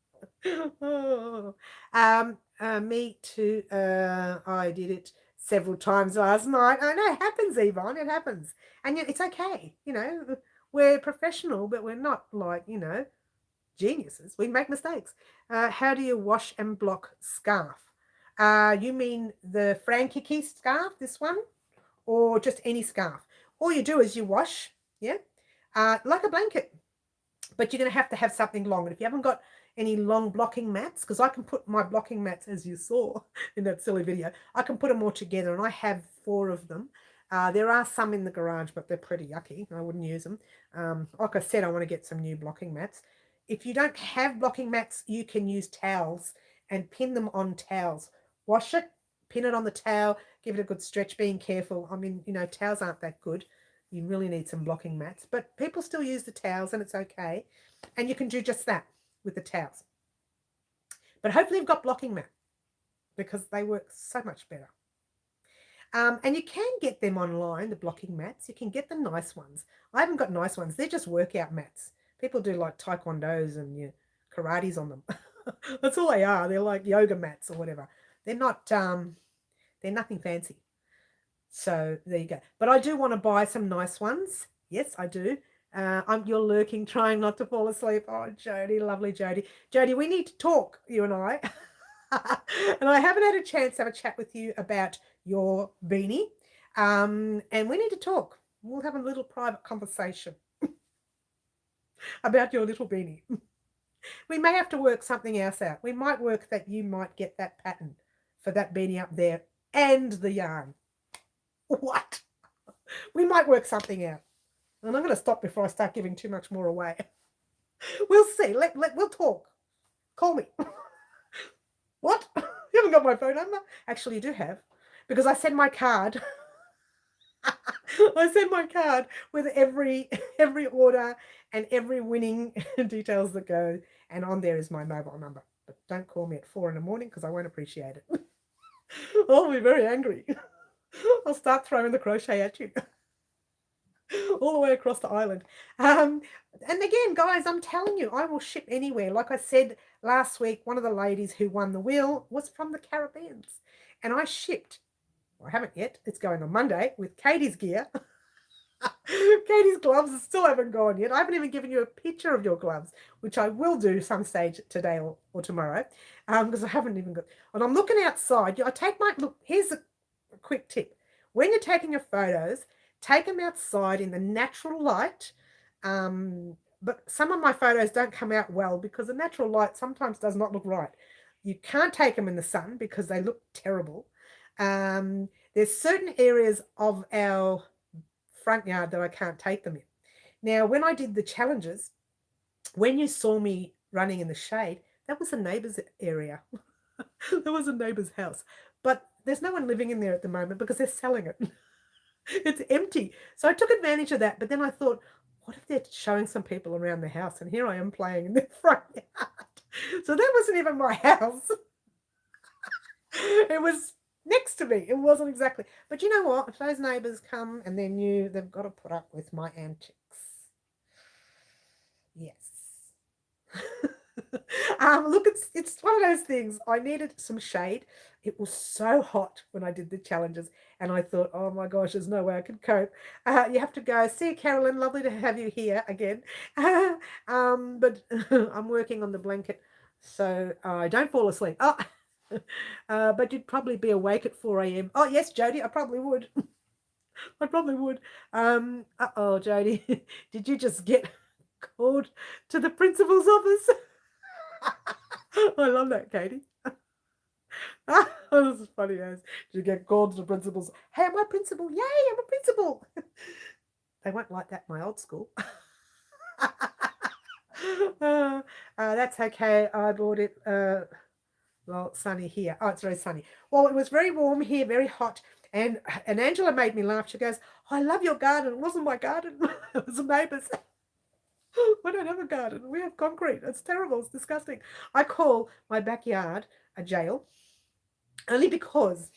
Oh. Me too. I did it several times last night. I know it happens, Yvonne. It happens, and it's okay. We're professional, but we're not like geniuses. We make mistakes. How do you wash and block scarf? You mean the Frankiki scarf, this one, or just any scarf? All you do is you wash, yeah, like a blanket. But you're going to have something long. And if you haven't got any long blocking mats, because I can put my blocking mats, as you saw in that silly video, I can put them all together, and I have 4 of them. There are some in the garage, but they're pretty yucky. I wouldn't use them. Like I said, I want to get some new blocking mats. If you don't have blocking mats, you can use towels and pin them on towels. Wash it, pin it on the towel, give it a good stretch, being careful. I mean, towels aren't that good. You really need some blocking mats, but people still use the towels and it's okay. And you can do just that with the towels. But hopefully you've got blocking mat because they work so much better. And you can get them online, the blocking mats. You can get the nice ones. I haven't got nice ones. They're just workout mats. People do like taekwondos and karates on them. That's all they are. They're like yoga mats or whatever. They're not, they're nothing fancy. So there you go. But I do want to buy some nice ones. Yes, I do. You're lurking, trying not to fall asleep. Oh, Jody, lovely Jody. Jody, we need to talk, you and I. And I haven't had a chance to have a chat with you about your beanie. And we need to talk. We'll have a little private conversation about your little beanie. We may have to work something else out. We might work that you might get that pattern for that beanie up there and the yarn. What? We might work something out. And I'm going to stop before I start giving too much more away. We'll see. We'll talk. Call me. What? You haven't got my phone number? Actually, you do have. Because I send my card. I send my card with every order and every winning details that go. And on there is my mobile number. But don't call me at 4 in the morning because I won't appreciate it. I'll be very angry. I'll start throwing the crochet at you. all the way across the island. And again, guys, I'm telling you, I will ship anywhere. Like I said last week, one of the ladies who won the wheel was from the Caribbean, and I shipped. Well, I haven't yet. It's going on Monday with Katie's gear. Katie's gloves still haven't gone yet. I haven't even given you a picture of your gloves, which I will do some stage today or tomorrow, because I haven't even got. And I'm looking outside. I take my look. Here's a quick tip: when you're taking your photos, take them outside in the natural light. But some of my photos don't come out well because the natural light sometimes does not look right. You can't take them in the sun because they look terrible. There's certain areas of our front yard that I can't take them in. Now, when I did the challenges, when you saw me running in the shade, that was a neighbour's area. That was a neighbour's house. But there's no one living in there at the moment because they're selling it. It's empty. So I took advantage of that. But then I thought, what if they're showing some people around the house? And here I am playing in the front yard. So that wasn't even my house. It was next to me. It wasn't exactly. But you know what? If those neighbours come and they're new, they've got to put up with my antics. Yes. Look, it's one of those things. I needed some shade. It was so hot when I did the challenges, and I thought, oh my gosh, there's no way I could cope. You have to go. See you, Carolyn. Lovely to have you here again. But I'm working on the blanket, so I don't fall asleep. Oh, but you'd probably be awake at 4 a.m. Oh yes, Jody, I probably would. I probably would. Uh-oh, Jody, did you just get called to the principal's office? I love that, Katie. Oh, this is funny, guys. You get called to the principal's. Hey, I'm a principal. Yay, I'm a principal. They won't like that in my old school. That's okay. I bought it. Well, sunny here. Oh, it's very sunny. Well, it was very warm here, very hot. And Angela made me laugh. She goes, I love your garden. It wasn't my garden. It was a neighbour's. We don't have a garden. We have concrete. It's terrible. It's disgusting. I call my backyard a jail only because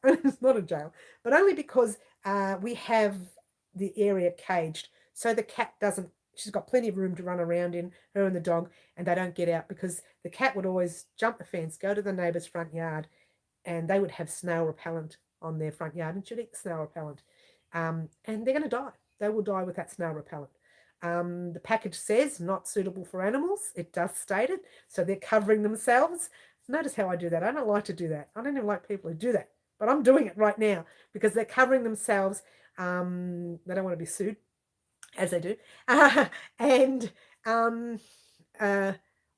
it's not a jail, but only because we have the area caged. So the cat doesn't, she's got plenty of room to run around in, her and the dog, and they don't get out because the cat would always jump the fence, go to the neighbour's front yard, and they would have snail repellent on their front yard and should eat the snail repellent. And they're going to die. They will die with that snail repellent. The package says not suitable for animals. It does state it. So they're covering themselves. Notice how I do that. I don't like to do that. I don't even like people who do that. But I'm doing it right now because they're covering themselves. They don't want to be sued, as they do. And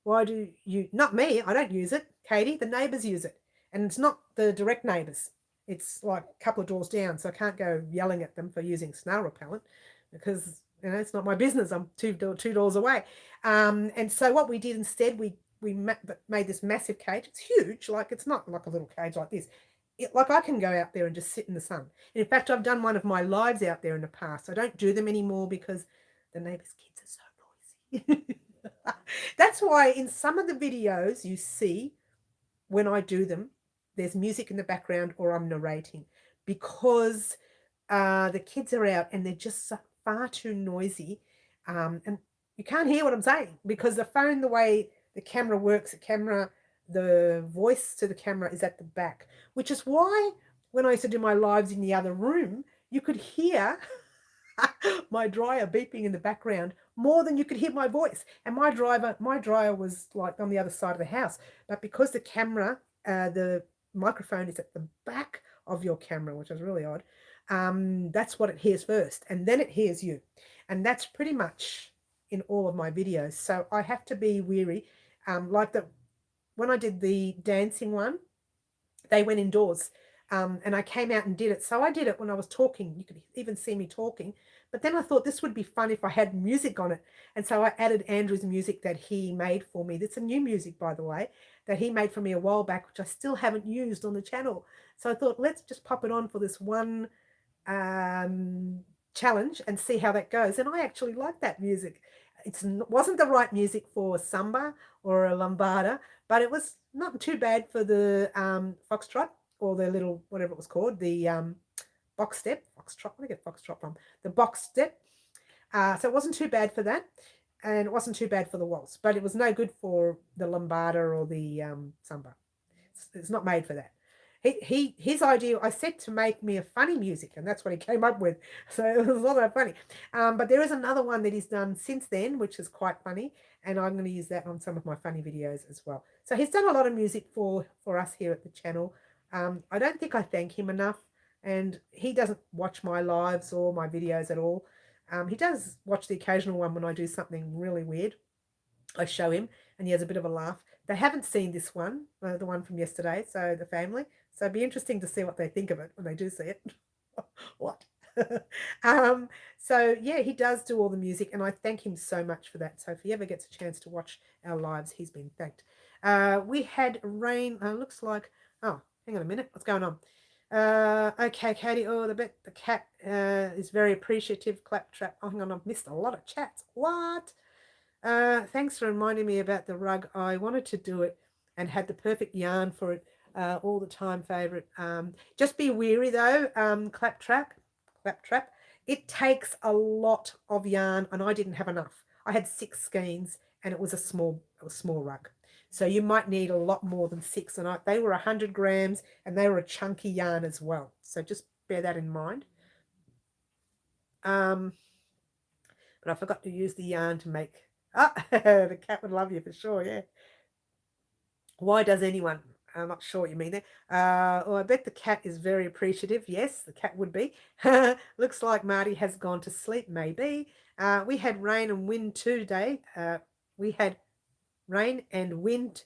why do you, not me, I don't use it, Katie, the neighbours use it. And it's not the direct neighbours. It's like a couple of doors down, so I can't go yelling at them for using snail repellent because, you know, it's not my business. I'm two doors away. And so what we did instead, we made this massive cage. It's huge, like it's not like a little cage like this. Like I can go out there and just sit in the sun. And in fact, I've done one of my lives out there in the past. I don't do them anymore because the neighbours' kids are so noisy. That's why in some of the videos you see when I do them, there's music in the background or I'm narrating because the kids are out and they're just far too noisy. And you can't hear what I'm saying because the phone, the way the camera works, the voice to the camera is at the back, which is why when I used to do my lives in the other room, you could hear my dryer beeping in the background more than you could hear my voice. And my dryer was like on the other side of the house. But because the camera, the microphone is at the back of your camera, which is really odd, that's what it hears first. And then it hears you. And that's pretty much in all of my videos. So I have to be weary. Like when I did the dancing one, they went indoors. And I came out and did it. So I did it when I was talking. You could even see me talking. But then I thought this would be fun if I had music on it. And so I added Andrew's music that he made for me. That's a new music, by the way, that he made for me a while back, which I still haven't used on the channel. So I thought, let's just pop it on for this one challenge and see how that goes. And I actually like that music. It wasn't the right music for samba or a lambada, but it was not too bad for the foxtrot or the little, whatever it was called, the box step, foxtrot, where did I get foxtrot from? The box step. So it wasn't too bad for that, and it wasn't too bad for the waltz, but it was no good for the lambada or the samba. It's not made for that. His idea, I said to make me a funny music, and that's what he came up with. So it was all that funny. But there is another one that he's done since then, which is quite funny, and I'm going to use that on some of my funny videos as well. So he's done a lot of music for us here at the channel. I don't think I thank him enough, and he doesn't watch my lives or my videos at all. He does watch the occasional one when I do something really weird. I show him, and he has a bit of a laugh. They haven't seen this one, the one from yesterday, so the family. So it'd be interesting to see what they think of it when they do see it. What? So yeah, he does do all the music, and I thank him so much for that. So if he ever gets a chance to watch our lives, he's been thanked. We had rain. Looks like. Oh, hang on a minute. What's going on? Okay, Katie. Oh, the cat is very appreciative. Claptrap. Oh, hang on. I've missed a lot of chats. What? Thanks for reminding me about the rug. I wanted to do it and had the perfect yarn for it. All the time favorite. Just be weary though. Claptrap. It takes a lot of yarn, and I didn't have enough. I had 6 skeins, and it was a small rug. So you might need a lot more than 6, and they were 100 grams, and they were a chunky yarn as well. So just bear that in mind. But I forgot to use the yarn to make. The cat would love you for sure. Yeah. Why does anyone? I'm not sure what you mean there. I bet the cat is very appreciative. Yes, the cat would be. Looks like Marty has gone to sleep, maybe. We had rain and wind too today. We had rain and wind.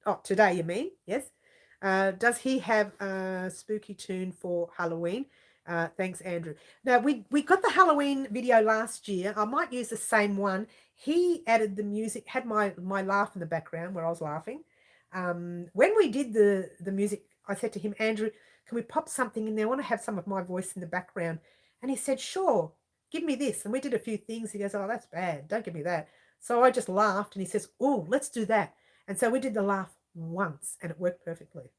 Oh, today you mean? Yes. Does he have a spooky tune for Halloween? Thanks, Andrew. Now, we got the Halloween video last year. I might use the same one. He added the music, had my laugh in the background where I was laughing. When we did the music, I said to him, Andrew, can we pop something in there? I want to have some of my voice in the background. And he said, sure, give me this. And we did a few things. He goes, oh, that's bad. Don't give me that. So I just laughed, and he says, oh, let's do that. And so we did the laugh once, and it worked perfectly.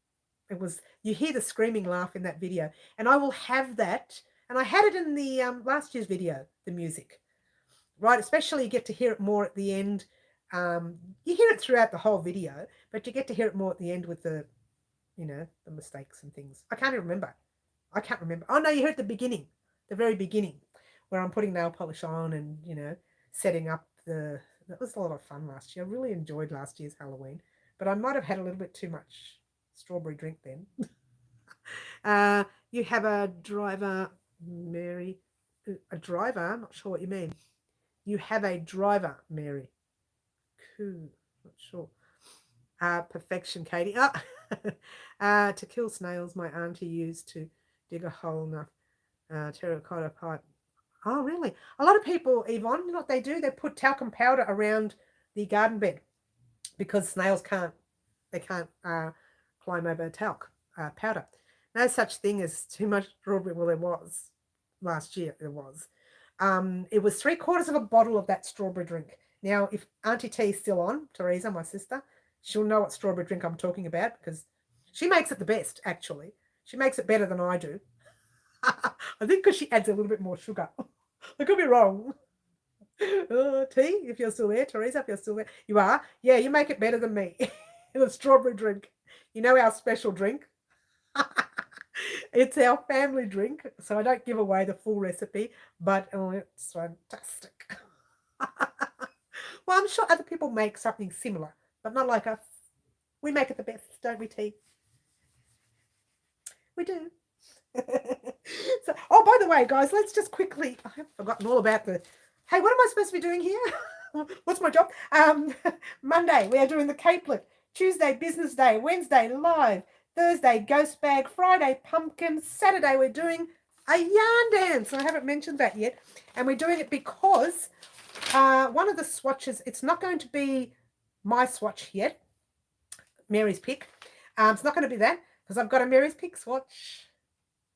It was, you hear the screaming laugh in that video, and I will have that. And I had it in the last year's video, the music, right? Especially you get to hear it more at the end. You hear it throughout the whole video, but you get to hear it more at the end with the, the mistakes and things. I can't even remember. Oh no, you heard the beginning, the very beginning, where I'm putting nail polish on and, setting up that was a lot of fun last year. I really enjoyed last year's Halloween, but I might have had a little bit too much strawberry drink then. You have a driver, Mary. A driver? I'm not sure what you mean. You have a driver, Mary. Cool. Not sure. Perfection, Katie. To kill snails, my auntie used to dig a hole in a terracotta pipe. Oh, really? A lot of people, Yvonne, you know what they do? They put talcum powder around the garden bed because snails can't climb over talc powder. No such thing as too much strawberry. Well, there was last year. There was. It was 3/4 of a bottle of that strawberry drink. Now, if Auntie T is still on, Teresa, my sister, she'll know what strawberry drink I'm talking about because she makes it the best, actually. She makes it better than I do. I think because she adds a little bit more sugar. I could be wrong. T, if you're still there, Teresa, if you're still there. You are? Yeah, you make it better than me. The strawberry drink. You know our special drink? It's our family drink, so I don't give away the full recipe, but it's fantastic. Well, I'm sure other people make something similar, but not like us. We make it the best, don't we, T? We do. So, oh, by the way, guys, let's just quickly, I have forgotten all about hey, what am I supposed to be doing here? What's my job? Monday, we are doing the capelet. Tuesday, business day. Wednesday, live. Thursday, ghost bag. Friday, pumpkin. Saturday, we're doing a yarn dance. I haven't mentioned that yet. And we're doing it because one of the swatches, it's not going to be my swatch yet, Mary's pick. It's not going to be that because I've got a Mary's pick swatch,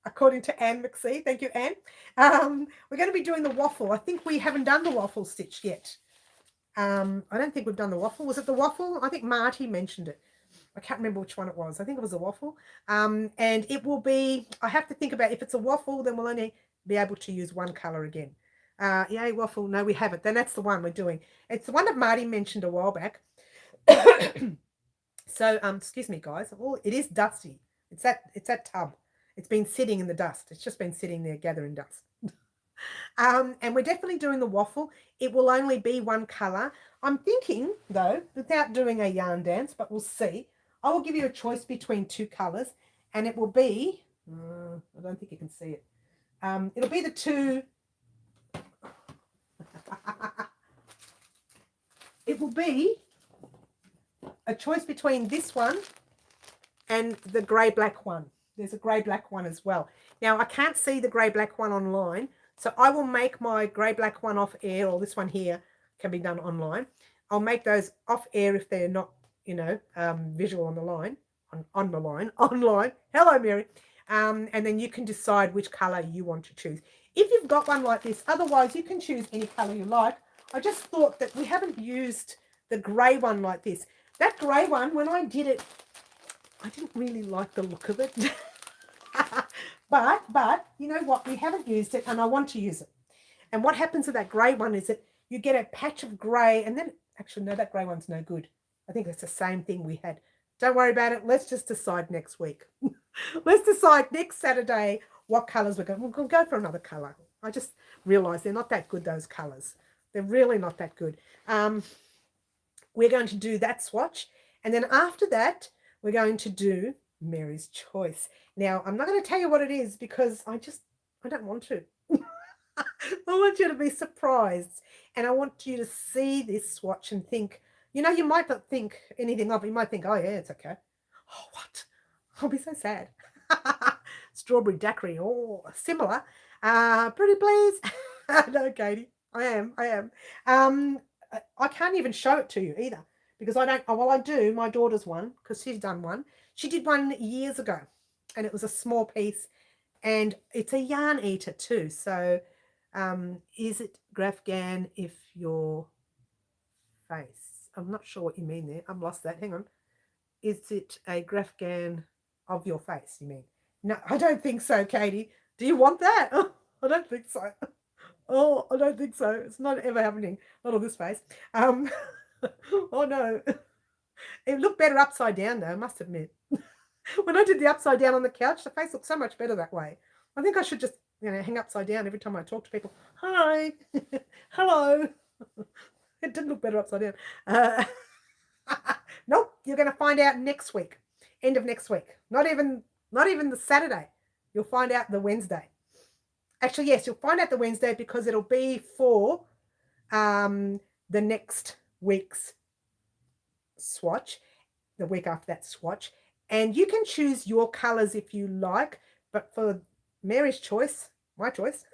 according to Anne McSee. Thank you, Anne. We're going to be doing the waffle. I think we haven't done the waffle stitch yet. I don't think we've done the waffle. Was it the waffle? I think Marty mentioned it. I can't remember which one it was. I think it was a waffle. And it will be, I have to think about if it's a waffle, then we'll only be able to use one color again. Yay, waffle. No, we haven't. Then that's the one we're doing. It's the one that Marty mentioned a while back. So, excuse me, guys. Oh, it is dusty. It's that tub. It's been sitting in the dust. It's just been sitting there gathering dust. And we're definitely doing the waffle. It will only be one color. I'm thinking, though, without doing a yarn dance, but we'll see. I will give you a choice between two colors, and it will be, I don't think you can see it. It'll be the two, it will be a choice between this one and the grey-black one. There's a grey-black one as well. Now, I can't see the grey-black one online, so I will make my grey-black one off air, or this one here can be done online. I'll make those off air if they're not, you know, visual on the line, on the line, online. Hello, Mary. And then you can decide which colour you want to choose. If you've got one like this, otherwise you can choose any colour you like. I just thought that we haven't used the grey one like this. That grey one, when I did it, I didn't really like the look of it. But you know what? We haven't used it, and I want to use it. And what happens with that grey one is that you get a patch of grey, and then, actually, no, that grey one's no good. I think it's the same thing we had. Don't worry about it. Let's just decide next week. Let's decide next Saturday what colours we're going. We'll go for another colour. I just realised they're not that good, those colours. They're really not that good. We're going to do that swatch. And then after that, we're going to do Mary's Choice. Now, I'm not going to tell you what it is because I don't want to. I want you to be surprised. And I want you to see this swatch and think, you know, you might not think anything of it. You might think, oh, yeah, it's okay. Oh, what? I'll be so sad. Strawberry daiquiri, oh, similar. Pretty please. No, Katie, I am. I can't even show it to you either because I don't, well, I do, my daughter's one, because she's done one. She did one years ago, and it was a small piece, and it's a yarn eater too. So is it Grafgan if your face? I'm not sure what you mean there. I've lost that. Hang on. Is it a Grafgan of your face, you mean? No, I don't think so, Katie. Do you want that? Oh, I don't think so. Oh, I don't think so. It's not ever happening. Not on this face. Oh, no. It looked better upside down, though, I must admit. When I did the upside down on the couch, the face looked so much better that way. I think I should just, you know, hang upside down every time I talk to people. Hi. Hello. It did look better upside down. Nope, you're going to find out next week. End of next week. Not even the Saturday. You'll find out the Wednesday. Actually, yes, you'll find out the Wednesday because it'll be for the next week's swatch, the week after that swatch. And you can choose your colours if you like, but for Mary's choice, my choice,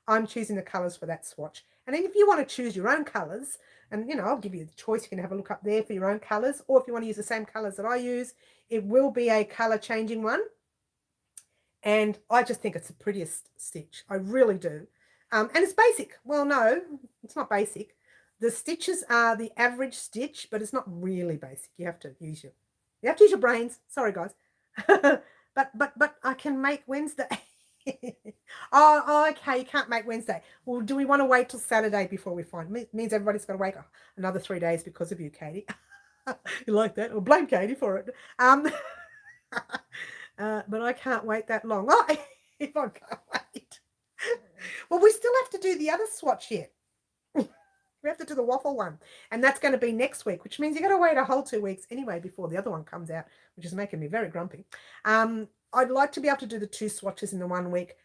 I'm choosing the colours for that swatch. And then if you want to choose your own colours, and, you know, I'll give you the choice. You can have a look up there for your own colours, or if you want to use the same colours that I use, it will be a colour changing one. And I just think it's the prettiest stitch. I really do. And it's basic. Well, no, it's not basic. The stitches are the average stitch, but it's not really basic. You have to use your brains. Sorry, guys. but I can make Wednesday. Oh, okay, you can't make Wednesday. Well, do we want to wait till Saturday before we find it? Means everybody's got to wait another 3 days because of you, Katie. You like that? Or blame Katie for it. But I can't wait that long. Oh, if I can't wait. Well, we still have to do the other swatch yet. We have to do the waffle one. And that's going to be next week, which means you've got to wait a whole 2 weeks anyway before the other one comes out, which is making me very grumpy. I'd like to be able to do the 2 swatches in the 1 week,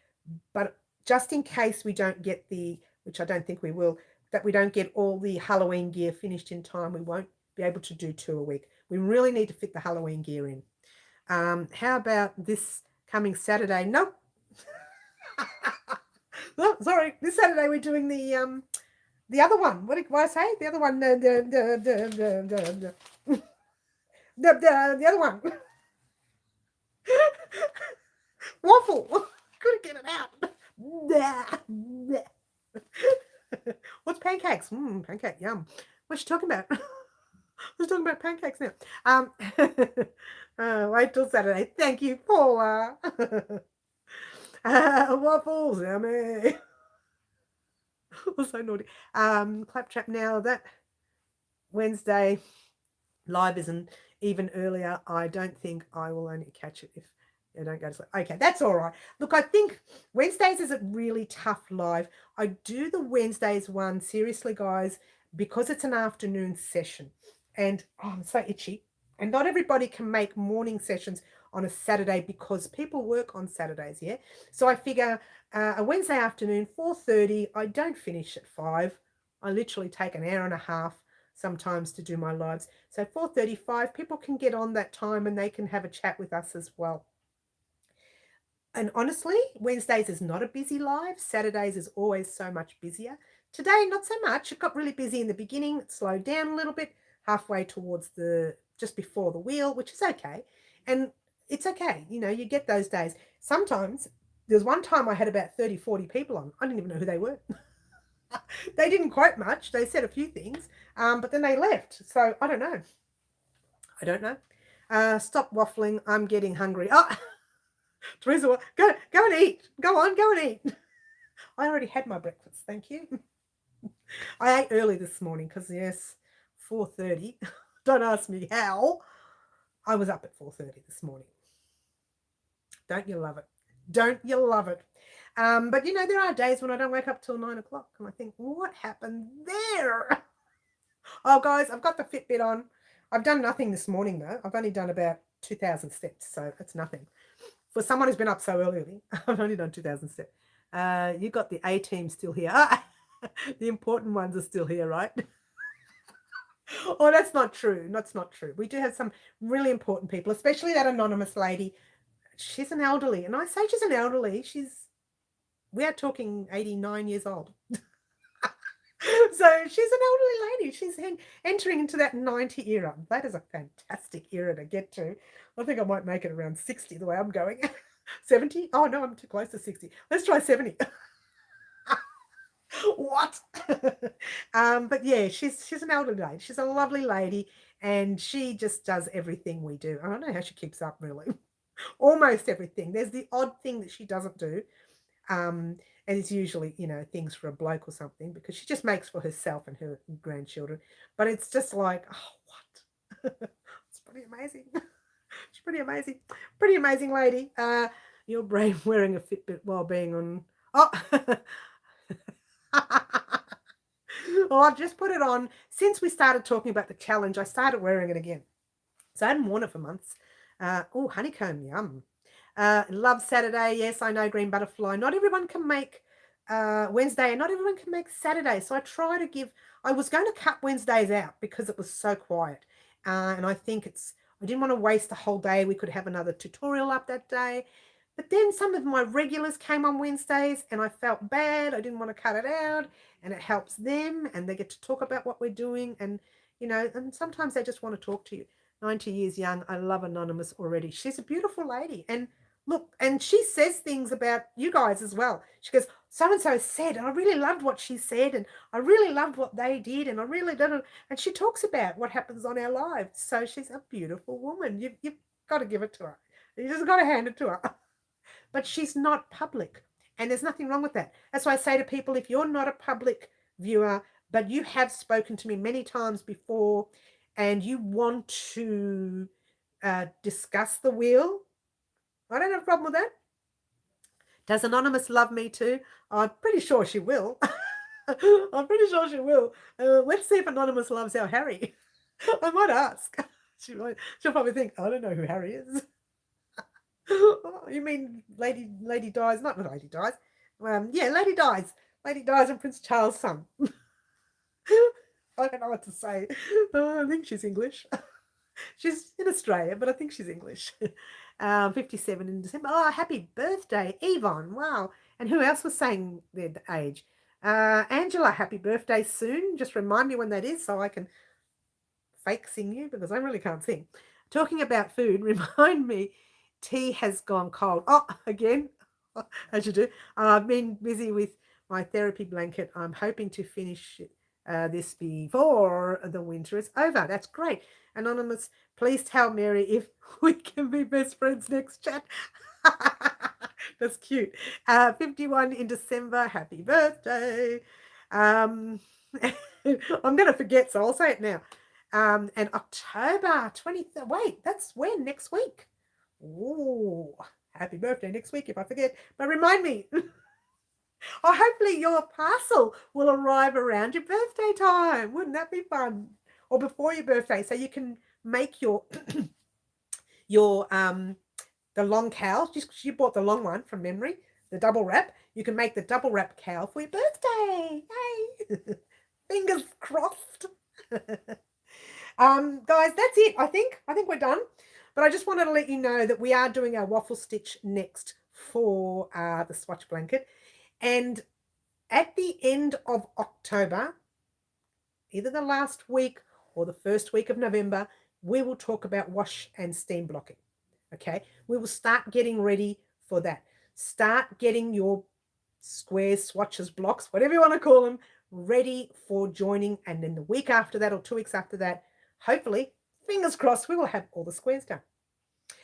but just in case we don't get which I don't think we will, that we don't get all the Halloween gear finished in time, we won't be able to do 2 a week. We really need to fit the Halloween gear in. How about this coming Saturday? Nope. Oh, sorry. This Saturday we're doing the other one. What did I say? The other one. The other one. Waffle. Couldn't get it out. What's pancakes? Pancake. Yum. What's she talking about? was talking about pancakes now. Wait till Saturday. Thank you, Paula. Waffles, yummy. Was so naughty. Claptrap now. That Wednesday live isn't even earlier. I don't think I will only catch it if I don't go to sleep. Okay, that's all right. Look, I think Wednesdays is a really tough live. I do the Wednesdays one, seriously, guys, because it's an afternoon session. And I'm so itchy. And not everybody can make morning sessions on a Saturday because people work on Saturdays, yeah? So I figure a Wednesday afternoon, 4:30, I don't finish at 5. I literally take an hour and a half sometimes to do my lives. So 4:35, people can get on that time and they can have a chat with us as well. And honestly, Wednesdays is not a busy live. Saturdays is always so much busier. Today, not so much. It got really busy in the beginning. It slowed down a little bit halfway towards just before the wheel, which is okay. And it's okay. You know, you get those days. Sometimes, there's one time I had about 30, 40 people on. I didn't even know who they were. They didn't quote much. They said a few things, but then they left. So I don't know. I don't know. Stop waffling. I'm getting hungry. Oh, Teresa, go and eat. Go on, go and eat. I already had my breakfast. Thank you. I ate early this morning because, yes, 4:30. Don't ask me how. I was up at 4:30 this morning. Don't you love it? Don't you love it? But, you know, there are days when I don't wake up till 9 o'clock and I think, what happened there? Oh, guys, I've got the Fitbit on. I've done nothing this morning, though. I've only done about 2,000 steps, so that's nothing. For someone who's been up so early, I've only done 2,000 steps. You got the A team still here. The important ones are still here, right? Oh, that's not true. That's not true. We do have some really important people, especially that anonymous lady. She's an elderly, and I say she's an elderly. We are talking 89 years old. So she's an elderly lady. She's entering into that 90 era. That is a fantastic era to get to. I think I might make it around 60 the way I'm going. 70? Oh, no, I'm too close to 60. Let's try 70. What? But yeah, she's an elderly lady. She's a lovely lady, and she just does everything we do. I don't know how she keeps up, really. Almost everything. There's the odd thing that she doesn't do. And it's usually, you know, things for a bloke or something because she just makes for herself and her grandchildren. But it's just like, oh, what? It's pretty amazing. She's pretty amazing. Pretty amazing lady. Your brain wearing a Fitbit while being on. Oh. Well, I've just put it on. Since we started talking about the challenge, I started wearing it again. So I hadn't worn it for months. Oh, honeycomb, yum. Love Saturday. Yes, I know green butterfly. Not everyone can make Wednesday and not everyone can make Saturday. So I was going to cut Wednesdays out because it was so quiet. And I didn't want to waste the whole day. We could have another tutorial up that day. But then some of my regulars came on Wednesdays and I felt bad. I didn't want to cut it out, and it helps them and they get to talk about what we're doing. And, you know, and sometimes they just want to talk to you. 90 years young. I love Anonymous already. She's a beautiful lady. And look, and she says things about you guys as well. She goes, so-and-so said, and I really loved what she said, and I really loved what they did, and I really didn't. And she talks about what happens on our lives. So she's a beautiful woman. You've got to give it to her. You just got to hand it to her. But she's not public, and there's nothing wrong with that. That's why I say to people, if you're not a public viewer, but you have spoken to me many times before, and you want to discuss the wheel, I don't have a problem with that. Does Anonymous love me too? I'm pretty sure she will. I'm pretty sure she will. Let's see if Anonymous loves our Harry. I might ask. She'll probably think, I don't know who Harry is. Oh, you mean Lady Di's? Not Lady Di's. Yeah, Lady Di's. Lady Di's and Prince Charles' son. I don't know what to say. I think she's English. She's in Australia, but I think she's English. 57 in December. Oh, happy birthday, Yvonne. Wow. And who else was saying their age? Angela, happy birthday soon. Just remind me when that is so I can fake sing you because I really can't sing. Talking about food, remind me, tea has gone cold. Oh, again, as you do. I've been busy with my therapy blanket. I'm hoping to finish it this before the winter is over. That's great. Anonymous, please tell Mary if we can be best friends next chat. That's cute. 51 in December. Happy birthday. I'm going to forget, so I'll say it now. And October 23rd. Wait, that's when? Next week. Oh, happy birthday next week if I forget. But remind me. Or hopefully your parcel will arrive around your birthday time. Wouldn't that be fun? Or before your birthday, so you can make your your the long cowl. You bought the long one from memory, the double wrap. You can make the double wrap cowl for your birthday. Yay! Fingers crossed. Guys, that's it. I think we're done. But I just wanted to let you know that we are doing our waffle stitch next for the swatch blanket. And at the end of October, either the last week or the first week of November, we will talk about wash and steam blocking. Okay, we will start getting ready for that. Start getting your squares, swatches, blocks, whatever you want to call them, ready for joining. And then the week after that or 2 weeks after that, hopefully, fingers crossed, we will have all the squares done.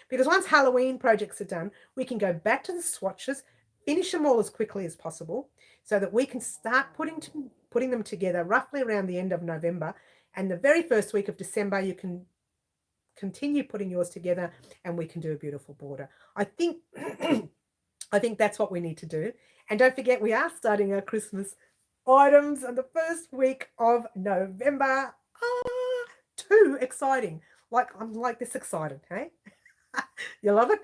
Because once Halloween projects are done, we can go back to the swatches, finish them all as quickly as possible so that we can start putting them together roughly around the end of November. And the very first week of December, you can continue putting yours together and we can do a beautiful border. I think that's what we need to do. And don't forget, we are starting our Christmas items on the first week of November. Too exciting. I'm like this excited, hey? You love it?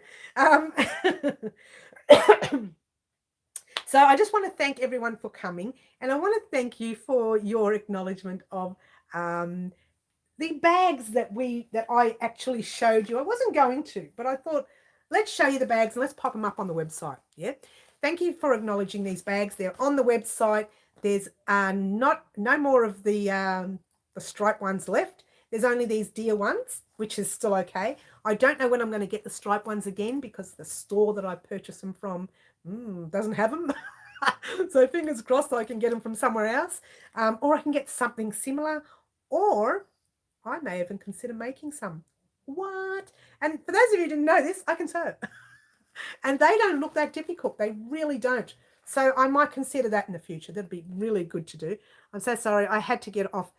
So I just want to thank everyone for coming, and I want to thank you for your acknowledgement of the bags that I actually showed you. I wasn't going to, but I thought, let's show you the bags and let's pop them up on the website. Yeah. Thank you for acknowledging these bags. They're on the website. There's no more of the stripe ones left. There's only these deer ones, which is still okay. I don't know when I'm going to get the stripe ones again because the store that I purchased them from doesn't have them. So fingers crossed I can get them from somewhere else. Or I can get something similar. Or I may even consider making some. What? And for those of you who didn't know this, I can sew. And they don't look that difficult. They really don't. So I might consider that in the future. That'd be really good to do. I'm so sorry. I had to get off.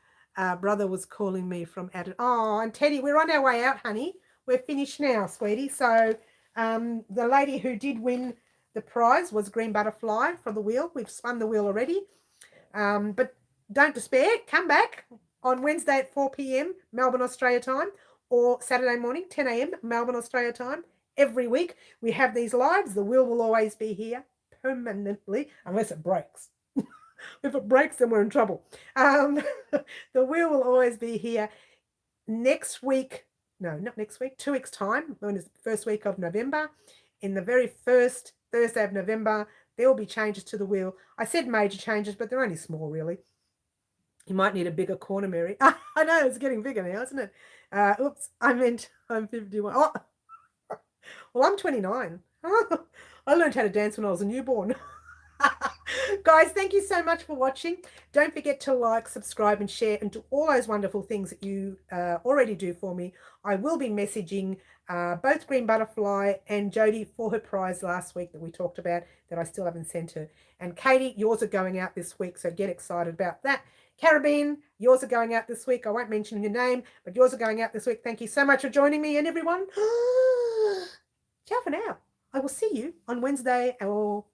Brother was calling me from out. Oh, and Teddy, we're on our way out, honey. We're finished now, sweetie. So the lady who did win the prize was Green Butterfly from the wheel. We've spun the wheel already. But don't despair. Come back on Wednesday at 4 p.m. Melbourne, Australia time, or Saturday morning, 10 a.m. Melbourne, Australia time. Every week we have these lives. The wheel will always be here permanently, unless it breaks. If it breaks, then we're in trouble. The wheel will always be here. Next week, no, not next week, 2 weeks' time, when is the first week of November. In the very first Thursday of November, there will be changes to the wheel. I said major changes, but they're only small, really. You might need a bigger corner, Mary. I know, it's getting bigger now, isn't it? Oops, I meant I'm 51. Oh, well, I'm 29. I learned how to dance when I was a newborn. Guys, thank you so much for watching. Don't forget to like, subscribe, and share, and do all those wonderful things that you already do for me. I will be messaging both Green Butterfly and Jodie for her prize last week that we talked about that I still haven't sent her. And Katie, yours are going out this week, so get excited about that. Caribbean, yours are going out this week. I won't mention your name, but yours are going out this week. Thank you so much for joining me, and everyone. Ciao for now. I will see you on Wednesday or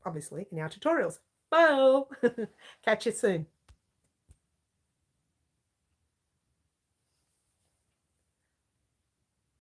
obviously in our tutorials. Bye. Catch you soon.